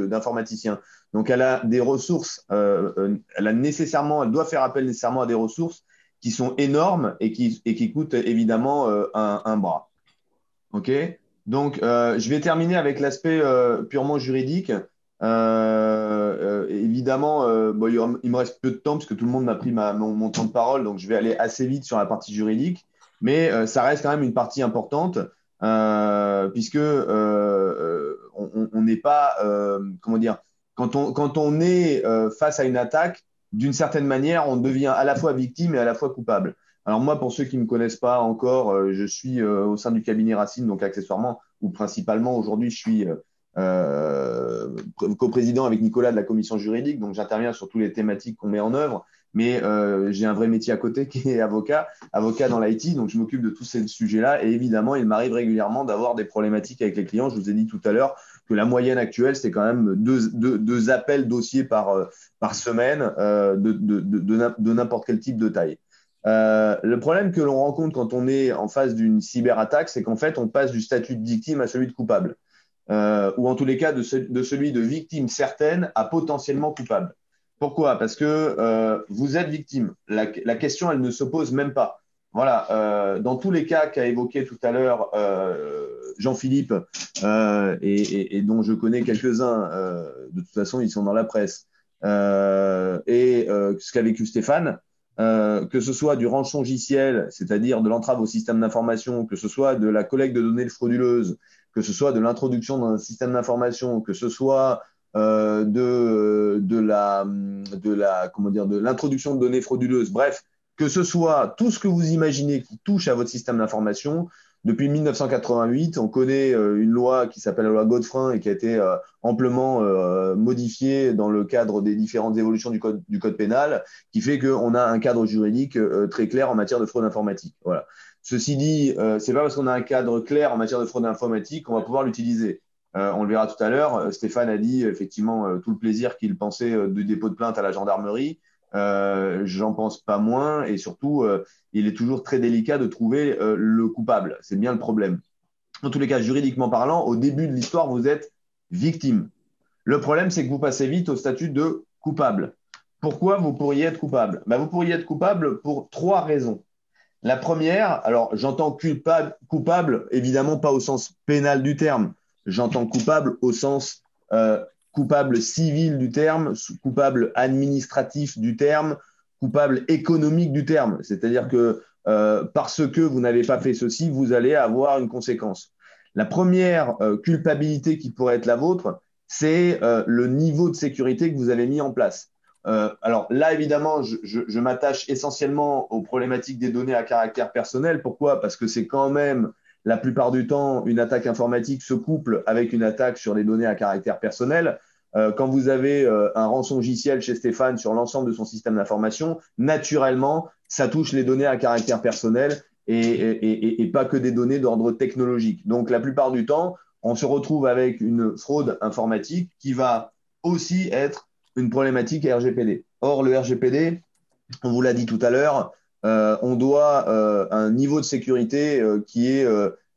d'informaticiens. Donc, elle a des ressources, elle doit faire appel nécessairement à des ressources qui sont énormes et qui coûtent évidemment un bras. OK? Donc, je vais terminer avec l'aspect purement juridique. Évidemment, bon, il me reste peu de temps parce que tout le monde m'a pris mon temps de parole, donc je vais aller assez vite sur la partie juridique, mais ça reste quand même une partie importante puisque on n'est pas, comment dire, quand on est face à une attaque, d'une certaine manière, on devient à la fois victime et à la fois coupable. Alors moi, pour ceux qui ne me connaissent pas encore, je suis au sein du cabinet Racine, donc accessoirement ou principalement aujourd'hui, je suis coprésident avec Nicolas de la commission juridique, donc j'interviens sur toutes les thématiques qu'on met en œuvre, mais j'ai un vrai métier à côté qui est avocat dans l'IT, donc je m'occupe de tous ces sujets-là et évidemment, il m'arrive régulièrement d'avoir des problématiques avec les clients. Je vous ai dit tout à l'heure que la moyenne actuelle, c'est quand même deux appels dossiers par semaine de n'importe quel type de taille. Le problème que l'on rencontre quand on est en face d'une cyberattaque, c'est qu'en fait, on passe du statut de victime à celui de coupable, ou en tous les cas de celui de victime certaine à potentiellement coupable. Pourquoi? Parce que vous êtes victime. La question, elle ne se pose même pas. Voilà. Dans tous les cas qu'a évoqué tout à l'heure Jean-Philippe et dont je connais quelques-uns, de toute façon, ils sont dans la presse, et ce qu'a vécu Stéphane. Que ce soit du rançongiciel, c'est-à-dire de l'entrave au système d'information, que ce soit de la collecte de données frauduleuses, que ce soit de l'introduction dans un système d'information, que ce soit de l'introduction de données frauduleuses, bref, que ce soit tout ce que vous imaginez qui touche à votre système d'information. Depuis 1988, on connaît une loi qui s'appelle la loi Godefrein et qui a été amplement modifiée dans le cadre des différentes évolutions du code pénal, qui fait qu'on a un cadre juridique très clair en matière de fraude informatique. Voilà. Ceci dit, c'est pas parce qu'on a un cadre clair en matière de fraude informatique qu'on va pouvoir l'utiliser. On le verra tout à l'heure. Stéphane a dit effectivement tout le plaisir qu'il pensait du dépôt de plainte à la gendarmerie. J'en pense pas moins et surtout, il est toujours très délicat de trouver le coupable. C'est bien le problème. En tous les cas, juridiquement parlant, au début de l'histoire, vous êtes victime. Le problème, c'est que vous passez vite au statut de coupable. Pourquoi vous pourriez être coupable? Vous pourriez être coupable pour 3 raisons. La première, alors j'entends coupable, évidemment pas au sens pénal du terme. J'entends coupable au sens coupable civil du terme, coupable administratif du terme, coupable économique du terme. C'est-à-dire que parce que vous n'avez pas fait ceci, vous allez avoir une conséquence. La première culpabilité qui pourrait être la vôtre, c'est le niveau de sécurité que vous avez mis en place. Alors là, évidemment, je m'attache essentiellement aux problématiques des données à caractère personnel. Pourquoi? Parce que c'est quand même la plupart du temps, une attaque informatique se couple avec une attaque sur les données à caractère personnel. Quand vous avez un rançongiciel chez Stéphane sur l'ensemble de son système d'information, naturellement, ça touche les données à caractère personnel et pas que des données d'ordre technologique. Donc, la plupart du temps, on se retrouve avec une fraude informatique qui va aussi être une problématique RGPD. Or, le RGPD, on vous l'a dit tout à l'heure, on doit un niveau de sécurité qui est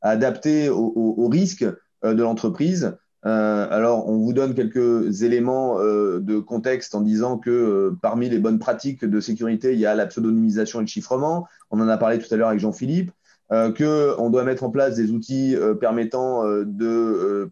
adapté au risque de l'entreprise. Alors, on vous donne quelques éléments de contexte en disant que parmi les bonnes pratiques de sécurité, il y a la pseudonymisation et le chiffrement. On en a parlé tout à l'heure avec Jean-Philippe. Qu'on doit mettre en place des outils permettant de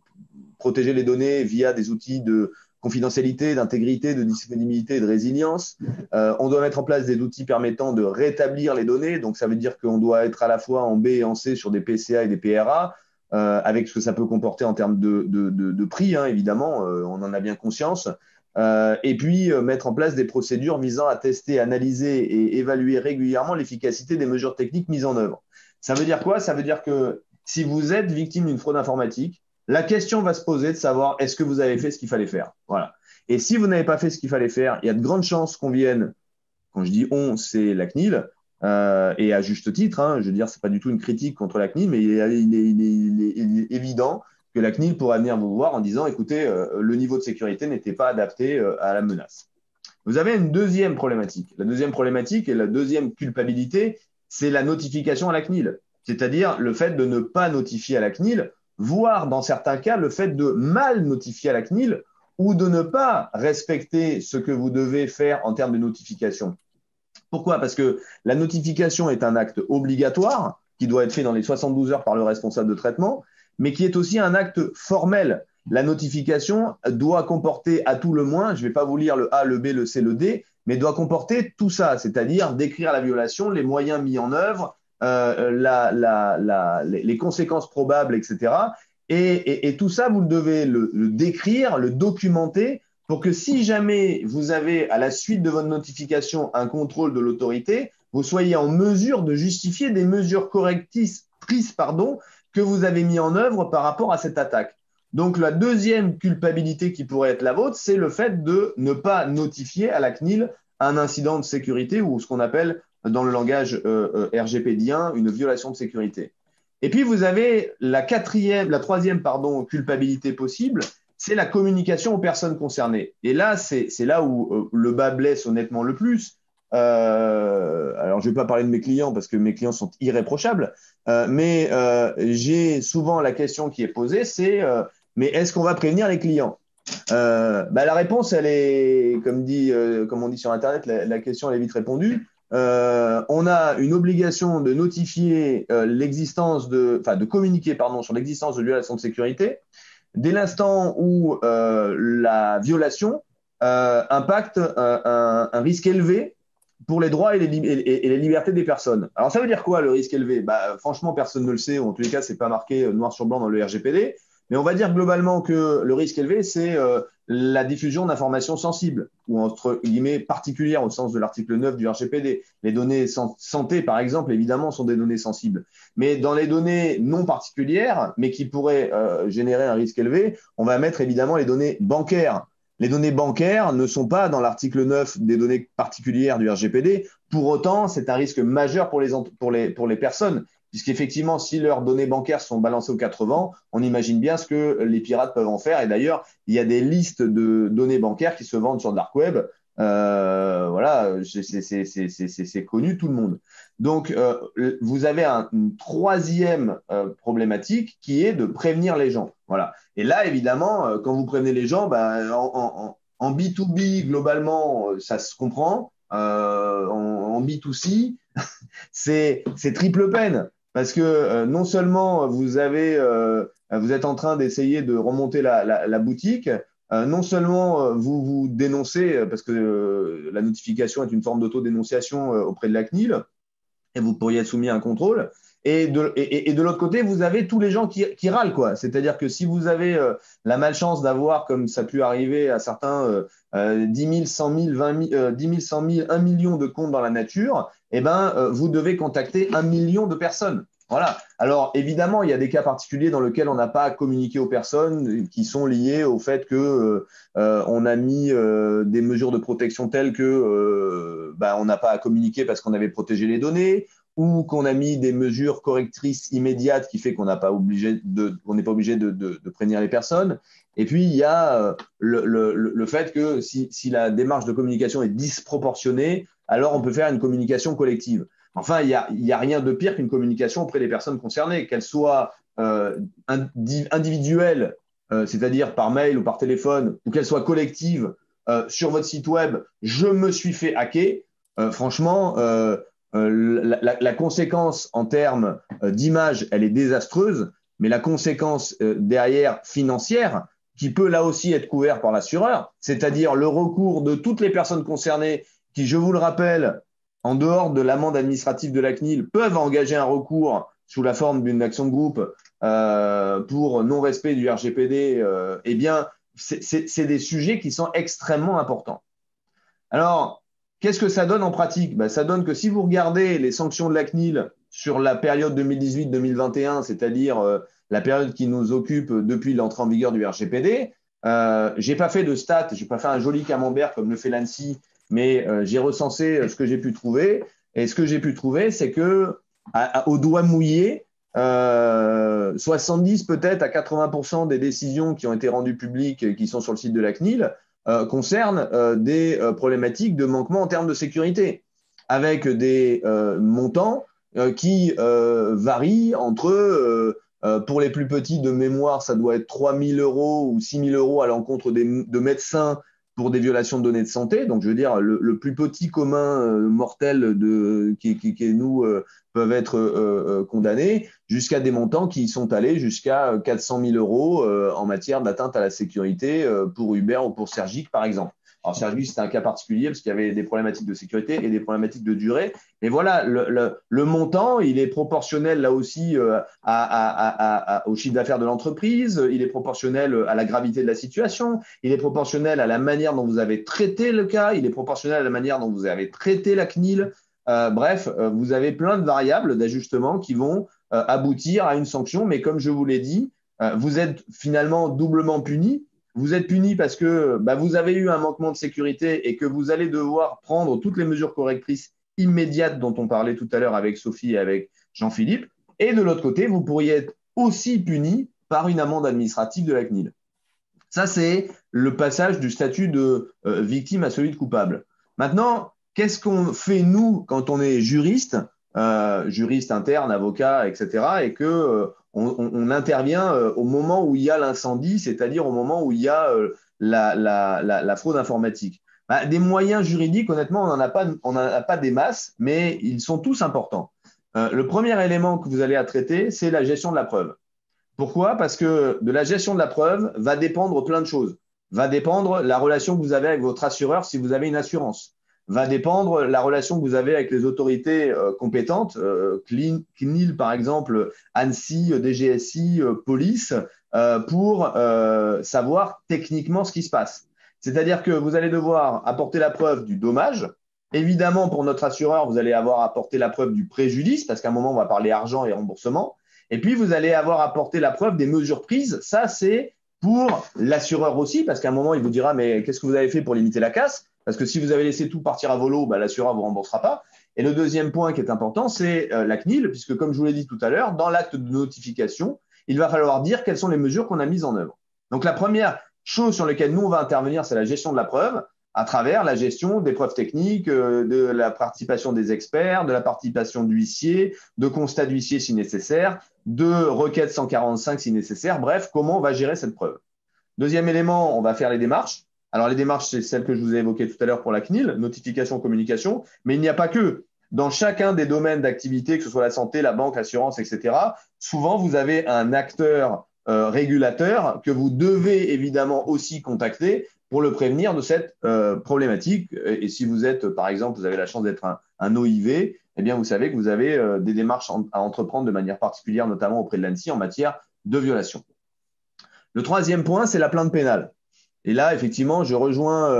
protéger les données via des outils de confidentialité, d'intégrité, de disponibilité et de résilience. On doit mettre en place des outils permettant de rétablir les données. Donc, ça veut dire qu'on doit être à la fois en B et en C sur des PCA et des PRA, avec ce que ça peut comporter en termes de prix, hein, évidemment, on en a bien conscience. Et puis, mettre en place des procédures visant à tester, analyser et évaluer régulièrement l'efficacité des mesures techniques mises en œuvre. Ça veut dire quoi? Ça veut dire que si vous êtes victime d'une fraude informatique, la question va se poser de savoir est-ce que vous avez fait ce qu'il fallait faire. Voilà. Et si vous n'avez pas fait ce qu'il fallait faire, il y a de grandes chances qu'on vienne, quand je dis on, c'est la CNIL, et à juste titre, hein, je veux dire, c'est pas du tout une critique contre la CNIL, mais il est évident que la CNIL pourra venir vous voir en disant écoutez, le niveau de sécurité n'était pas adapté à la menace. Vous avez une deuxième problématique. La deuxième problématique et la deuxième culpabilité, c'est la notification à la CNIL, c'est-à-dire le fait de ne pas notifier à la CNIL, voire dans certains cas le fait de mal notifier à la CNIL ou de ne pas respecter ce que vous devez faire en termes de notification. Pourquoi? Parce que la notification est un acte obligatoire qui doit être fait dans les 72 heures par le responsable de traitement, mais qui est aussi un acte formel. La notification doit comporter à tout le moins, je ne vais pas vous lire le A, le B, le C, le D, mais doit comporter tout ça, c'est-à-dire décrire la violation, les moyens mis en œuvre, les conséquences probables, etc. Et tout ça, vous devez le décrire, le documenter pour que si jamais vous avez, à la suite de votre notification, un contrôle de l'autorité, vous soyez en mesure de justifier des mesures correctrices prises, que vous avez mis en œuvre par rapport à cette attaque. Donc, la deuxième culpabilité qui pourrait être la vôtre, c'est le fait de ne pas notifier à la CNIL un incident de sécurité ou ce qu'on appelle dans le langage RGPDien une violation de sécurité. Et puis, vous avez la troisième culpabilité possible, c'est la communication aux personnes concernées. Et là, c'est là où le bas blesse honnêtement le plus. Alors, je ne vais pas parler de mes clients parce que mes clients sont irréprochables, mais j'ai souvent la question qui est posée, c'est mais est-ce qu'on va prévenir les clients? La réponse, elle est, comme on dit sur Internet, la question elle est vite répondue. On a une obligation de notifier de communiquer sur l'existence de violation de sécurité dès l'instant où la violation impacte un risque élevé pour les droits et les libertés des personnes. Alors, ça veut dire quoi, le risque élevé? Franchement, personne ne le sait, ou en tous les cas, c'est pas marqué noir sur blanc dans le RGPD, mais on va dire globalement que le risque élevé, c'est la diffusion d'informations sensibles, ou entre guillemets particulières au sens de l'article 9 du RGPD. Les données santé, par exemple, évidemment, sont des données sensibles. Mais dans les données non particulières, mais qui pourraient générer un risque élevé, on va mettre évidemment les données bancaires. Les données bancaires ne sont pas dans l'article 9 des données particulières du RGPD. Pour autant, c'est un risque majeur pour les personnes, puisqu'effectivement, si leurs données bancaires sont balancées aux 4 vents, on imagine bien ce que les pirates peuvent en faire. Et d'ailleurs, il y a des listes de données bancaires qui se vendent sur le dark web. Voilà, c'est connu tout le monde. Donc, vous avez une troisième problématique qui est de prévenir les gens. Voilà. Et là, évidemment, quand vous prévenez les gens, en B2B, globalement, ça se comprend. En B2C, c'est triple peine. Parce que non seulement vous êtes en train d'essayer de remonter la boutique, non seulement vous dénoncez, parce que la notification est une forme d'autodénonciation auprès de la CNIL, et vous pourriez être soumis à un contrôle, et de l'autre côté, vous avez tous les gens qui râlent, quoi. C'est-à-dire que si vous avez la malchance d'avoir, comme ça a pu arriver à certains, 10 000, 100 000, 20 000, 10 000, 100 000, 1 million de comptes dans la nature, vous devez contacter 1 million de personnes. Voilà. Alors, évidemment, il y a des cas particuliers dans lesquels on n'a pas communiqué aux personnes qui sont liés au fait que on a mis des mesures de protection telles que on n'a pas à communiquer parce qu'on avait protégé les données, ou qu'on a mis des mesures correctrices immédiates qui fait qu'on n'est pas obligé de prévenir les personnes. Et puis, il y a le fait que si la démarche de communication est disproportionnée, alors on peut faire une communication collective. Enfin, il y a rien de pire qu'une communication auprès des personnes concernées, qu'elles soient individuelles, c'est-à-dire par mail ou par téléphone, ou qu'elles soient collectives sur votre site web. Je me suis fait hacker. Franchement, la conséquence en termes d'image, elle est désastreuse, mais la conséquence derrière financière, qui peut là aussi être couverte par l'assureur, c'est-à-dire le recours de toutes les personnes concernées qui, je vous le rappelle, en dehors de l'amende administrative de la CNIL, peuvent engager un recours sous la forme d'une action de groupe pour non-respect du RGPD, c'est des sujets qui sont extrêmement importants. Alors, qu'est-ce que ça donne en pratique? Ça donne que si vous regardez les sanctions de la CNIL sur la période 2018-2021, c'est-à-dire la période qui nous occupe depuis l'entrée en vigueur du RGPD, j'ai pas fait de stats, j'ai pas fait un joli camembert comme le fait l'ANSSI, mais j'ai recensé ce que j'ai pu trouver. Et ce que j'ai pu trouver, c'est que au doigt mouillé, 70 peut-être à 80% des décisions qui ont été rendues publiques, qui sont sur le site de la CNIL, concernent des problématiques de manquement en termes de sécurité, avec des montants qui varient entre, pour les plus petits de mémoire, ça doit être 3 000 € ou 6 000 € à l'encontre de médecins pour des violations de données de santé. Donc, je veux dire, le plus petit commun mortel qui nous peuvent être condamnés, jusqu'à des montants qui sont allés jusqu'à 400 000 euros en matière d'atteinte à la sécurité pour Uber ou pour Sergic, par exemple. Alors, Sergic, c'était un cas particulier parce qu'il y avait des problématiques de sécurité et des problématiques de durée. Mais voilà, le montant, il est proportionnel là aussi au chiffre d'affaires de l'entreprise, il est proportionnel à la gravité de la situation, il est proportionnel à la manière dont vous avez traité le cas, il est proportionnel à la manière dont vous avez traité la CNIL. Bref, vous avez plein de variables d'ajustement qui vont aboutir à une sanction. Mais comme je vous l'ai dit, vous êtes finalement doublement puni. Vous êtes puni parce que vous avez eu un manquement de sécurité et que vous allez devoir prendre toutes les mesures correctrices immédiates dont on parlait tout à l'heure avec Sophie et avec Jean-Philippe. Et de l'autre côté, vous pourriez être aussi puni par une amende administrative de la CNIL. Ça, c'est le passage du statut de victime à celui de coupable. Maintenant, qu'est-ce qu'on fait, nous, quand on est juriste, juriste interne, avocat, etc., et que on intervient au moment où il y a l'incendie, c'est-à-dire au moment où il y a la fraude informatique. Des moyens juridiques, honnêtement, on n'en a pas des masses, mais ils sont tous importants. Le premier élément que vous allez à traiter, c'est la gestion de la preuve. Pourquoi? Parce que de la gestion de la preuve va dépendre plein de choses. Va dépendre la relation que vous avez avec votre assureur si vous avez une assurance. Va dépendre la relation que vous avez avec les autorités compétentes, CNIL par exemple, ANSSI, DGSI, police, pour savoir techniquement ce qui se passe. C'est-à-dire que vous allez devoir apporter la preuve du dommage. Évidemment, pour notre assureur, vous allez avoir apporté la preuve du préjudice, parce qu'à un moment, on va parler argent et remboursement. Et puis, vous allez avoir apporté la preuve des mesures prises. Ça, c'est pour l'assureur aussi, parce qu'à un moment, il vous dira, mais qu'est-ce que vous avez fait pour limiter la casse? Parce que si vous avez laissé tout partir à volo, l'assureur ne vous remboursera pas. Et le deuxième point qui est important, c'est la CNIL, puisque comme je vous l'ai dit tout à l'heure, dans l'acte de notification, il va falloir dire quelles sont les mesures qu'on a mises en œuvre. Donc, la première chose sur laquelle nous, on va intervenir, c'est la gestion de la preuve, à travers la gestion des preuves techniques, de la participation des experts, de la participation d'huissiers, de constats d'huissiers si nécessaire, de requêtes 145 si nécessaire. Bref, comment on va gérer cette preuve? Deuxième élément, on va faire les démarches. Alors, les démarches, c'est celles que je vous ai évoquées tout à l'heure pour la CNIL, notification, communication, mais il n'y a pas que. Dans chacun des domaines d'activité, que ce soit la santé, la banque, l'assurance, etc., souvent, vous avez un acteur régulateur que vous devez évidemment aussi contacter pour le prévenir de cette problématique. Et si vous êtes, par exemple, vous avez la chance d'être un OIV, eh bien, vous savez que vous avez des démarches à entreprendre de manière particulière, notamment auprès de l'ANSSI en matière de violation. Le troisième point, c'est la plainte pénale. Et là, effectivement, je rejoins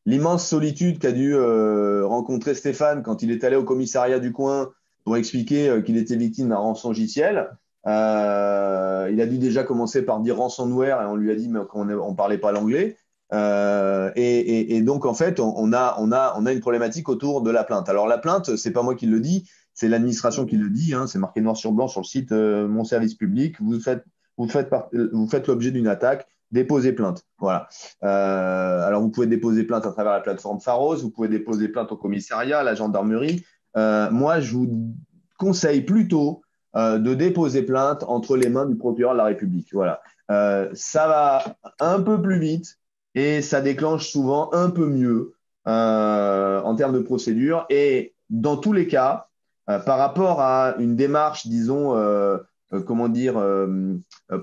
l'immense solitude qu'a dû rencontrer Stéphane quand il est allé au commissariat du coin pour expliquer qu'il était victime d'un rançongiciel. Il a dû déjà commencer par dire ransomware et on lui a dit mais qu'on ne parlait pas l'anglais. Et donc, en fait, on a une problématique autour de la plainte. Alors, la plainte, c'est pas moi qui le dis, c'est l'administration qui le dit. C'est marqué noir sur blanc sur le site Mon Service Public. Vous faites l'objet d'une attaque. Déposer plainte. Voilà. Alors, vous pouvez déposer plainte à travers la plateforme Pharos, vous pouvez déposer plainte au commissariat, à la gendarmerie. Moi, je vous conseille plutôt de déposer plainte entre les mains du procureur de la République. Voilà. Ça va un peu plus vite et ça déclenche souvent un peu mieux en termes de procédure. Et dans tous les cas, par rapport à une démarche, disons,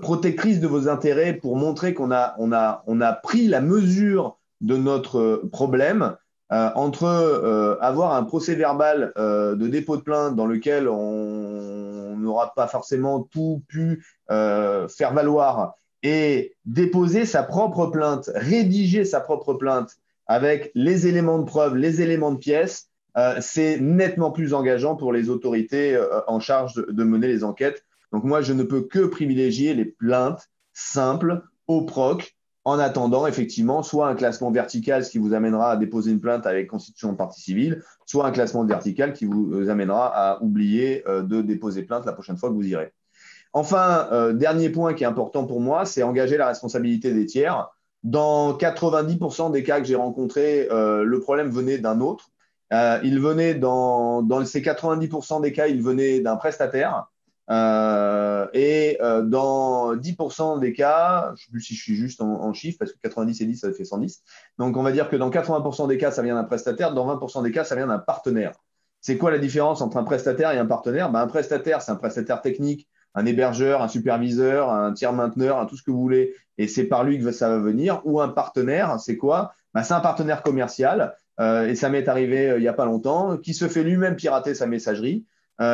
protectrice de vos intérêts pour montrer qu'on a pris la mesure de notre problème entre avoir un procès-verbal de dépôt de plainte dans lequel on n'aura pas forcément tout pu faire valoir et déposer sa propre plainte, rédiger sa propre plainte avec les éléments de preuve, les éléments de pièce, c'est nettement plus engageant pour les autorités en charge de mener les enquêtes. Donc, moi, je ne peux que privilégier les plaintes simples au proc en attendant, effectivement, soit un classement vertical, ce qui vous amènera à déposer une plainte avec constitution de partie civile, soit un classement vertical qui vous amènera à oublier de déposer plainte la prochaine fois que vous irez. Enfin, dernier point qui est important pour moi, c'est engager la responsabilité des tiers. Dans 90% des cas que j'ai rencontrés, le problème venait d'un autre. Il venait dans ces 90% des cas, il venait d'un prestataire. Dans 10% des cas, je ne sais plus si je suis juste en chiffres, parce que 90 et 10, ça fait 110. Donc, on va dire que dans 80% des cas, ça vient d'un prestataire. Dans 20% des cas, ça vient d'un partenaire. C'est quoi la différence entre un prestataire et un partenaire? Un prestataire, c'est un prestataire technique, un hébergeur, un superviseur, un tiers mainteneur, tout ce que vous voulez. Et c'est par lui que ça va venir. Ou un partenaire, c'est quoi? C'est un partenaire commercial. Et ça m'est arrivé il n'y a pas longtemps, qui se fait lui-même pirater sa messagerie.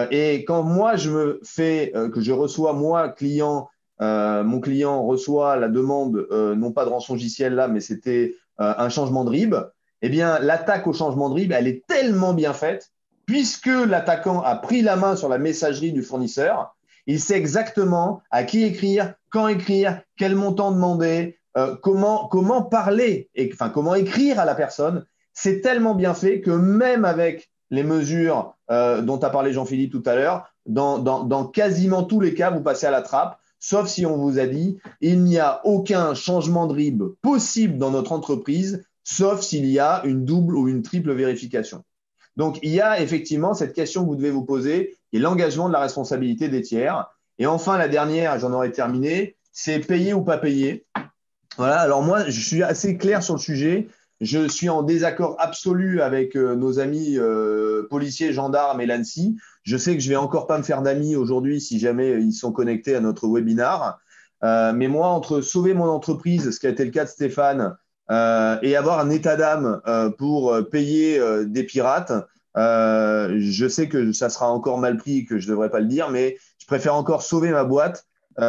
Et quand moi, que je reçois, moi, client, mon client reçoit la demande, non pas de rançon logiciel là, mais c'était un changement de RIB, eh bien, l'attaque au changement de RIB, elle est tellement bien faite, puisque l'attaquant a pris la main sur la messagerie du fournisseur, il sait exactement à qui écrire, quand écrire, quel montant demander, comment parler, comment écrire à la personne. C'est tellement bien fait que même avec les mesures dont a parlé Jean-Philippe tout à l'heure, dans quasiment tous les cas, vous passez à la trappe, sauf si on vous a dit il n'y a aucun changement de RIB possible dans notre entreprise, sauf s'il y a une double ou une triple vérification. Donc, il y a effectivement cette question que vous devez vous poser, qui est l'engagement de la responsabilité des tiers. Et enfin, la dernière, j'en aurai terminé, c'est payer ou pas payer. Voilà, alors moi, je suis assez clair sur le sujet. Je suis en désaccord absolu avec nos amis policiers, gendarmes et l'ANSSI. Je sais que je vais encore pas me faire d'amis aujourd'hui si jamais ils sont connectés à notre webinar. Mais moi, entre sauver mon entreprise, ce qui a été le cas de Stéphane, et avoir un état d'âme pour payer des pirates, je sais que ça sera encore mal pris et que je devrais pas le dire, mais je préfère encore sauver ma boîte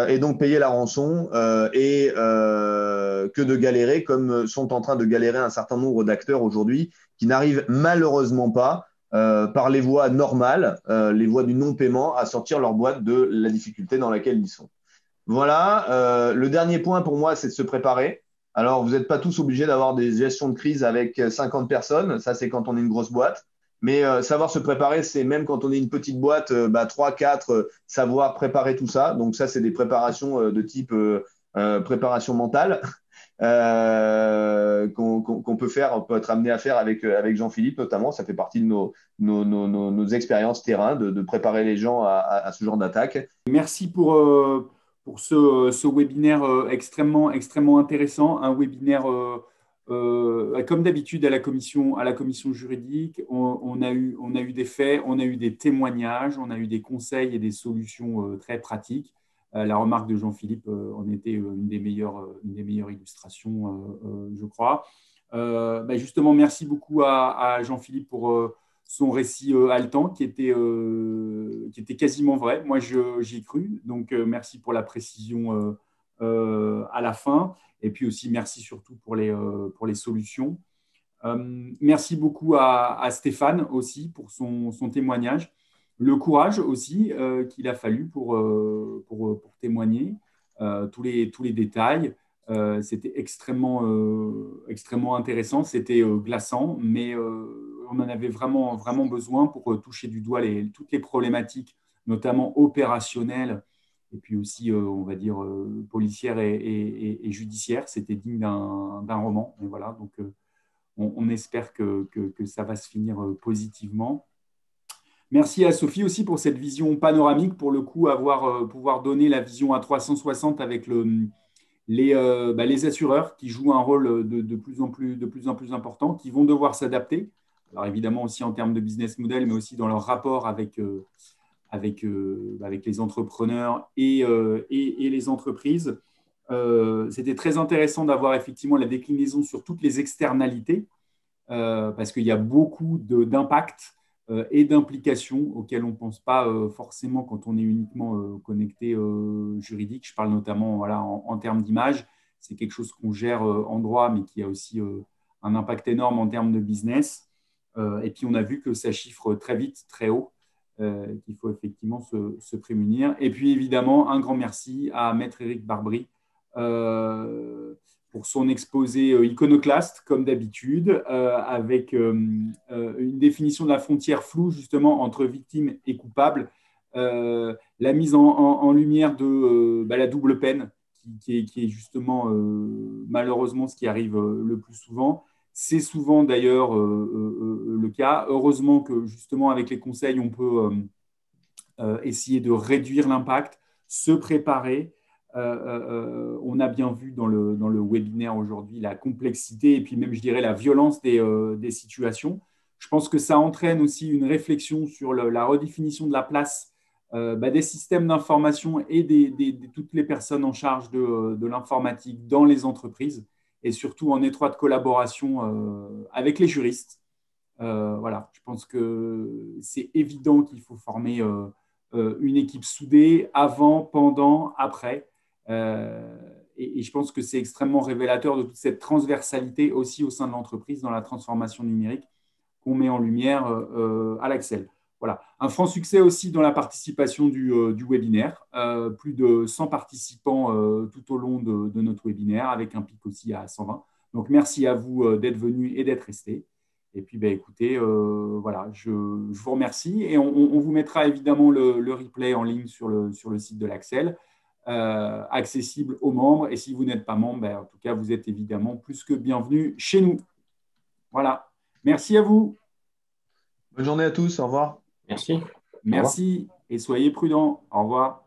et donc payer la rançon que de galérer comme sont en train de galérer un certain nombre d'acteurs aujourd'hui qui n'arrivent malheureusement pas par les voies normales, les voies du non-paiement, à sortir leur boîte de la difficulté dans laquelle ils sont. Voilà, le dernier point pour moi, c'est de se préparer. Alors, vous n'êtes pas tous obligés d'avoir des gestions de crise avec 50 personnes, ça c'est quand on est une grosse boîte. Mais savoir se préparer, c'est même quand on est une petite boîte, 3, 4, savoir préparer tout ça. Donc ça, c'est des préparations de type préparation mentale qu'on peut faire, on peut être amené à faire avec Jean-Philippe notamment. Ça fait partie de nos expériences terrain, de préparer les gens à ce genre d'attaque. Merci pour ce webinaire extrêmement intéressant, un webinaire comme d'habitude à la commission juridique. On a eu des faits, on a eu des témoignages, on a eu des conseils et des solutions très pratiques. La remarque de Jean-Philippe en était une des meilleures illustrations, je crois. Justement, merci beaucoup à Jean-Philippe pour son récit haletant qui était quasiment vrai. Moi, j'y ai cru. Donc, merci pour la précision à la fin. Et puis aussi, merci surtout pour les solutions. Merci beaucoup à Stéphane aussi pour son témoignage. Le courage aussi qu'il a fallu pour témoigner, tous les détails. C'était extrêmement intéressant, c'était glaçant, mais on en avait vraiment besoin pour toucher du doigt toutes les problématiques, notamment opérationnelles, et puis aussi, on va dire, policières et judiciaires. C'était digne d'un roman. Et voilà, donc on espère que ça va se finir positivement. Merci à Sophie aussi pour cette vision panoramique, pour le coup, pouvoir donner la vision à 360 avec les assureurs qui jouent un rôle de plus en plus important, qui vont devoir s'adapter. Alors évidemment aussi en termes de business model, mais aussi dans leur rapport avec les entrepreneurs et les entreprises. C'était très intéressant d'avoir effectivement la déclinaison sur toutes les externalités, parce qu'il y a beaucoup d'impact et d'implications auxquelles on ne pense pas forcément quand on est uniquement connecté juridique. Je parle notamment en termes d'image. C'est quelque chose qu'on gère en droit, mais qui a aussi un impact énorme en termes de business. Et puis, on a vu que ça chiffre très vite, très haut, qu'il faut effectivement se prémunir. Et puis, évidemment, un grand merci à Maître Éric Barbry pour son exposé iconoclaste, comme d'habitude, avec une définition de la frontière floue, justement, entre victime et coupable, la mise en lumière de la double peine, qui est justement, malheureusement, ce qui arrive le plus souvent. C'est souvent, d'ailleurs, le cas. Heureusement que, justement, avec les conseils, on peut essayer de réduire l'impact, se préparer. On a bien vu dans le webinaire aujourd'hui la complexité et puis même, je dirais, la violence des situations. Je pense que ça entraîne aussi une réflexion sur la redéfinition de la place des systèmes d'information et de toutes les personnes en charge de l'informatique dans les entreprises et surtout en étroite collaboration avec les juristes. Voilà, je pense que c'est évident qu'il faut former une équipe soudée avant, pendant, après. Et je pense que c'est extrêmement révélateur de toute cette transversalité aussi au sein de l'entreprise dans la transformation numérique qu'on met en lumière à l'Axel. Voilà. Un franc succès aussi dans la participation du webinaire. Plus de 100 participants tout au long de notre webinaire, avec un pic aussi à 120. Donc, merci à vous d'être venus et d'être restés. Et puis, écoutez, voilà, je vous remercie. Et on vous mettra évidemment le replay en ligne sur le site de l'Axel, accessible aux membres. Et si vous n'êtes pas membre, en tout cas, vous êtes évidemment plus que bienvenus chez nous. Voilà. Merci à vous. Bonne journée à tous. Au revoir. Merci. Merci et soyez prudents. Au revoir.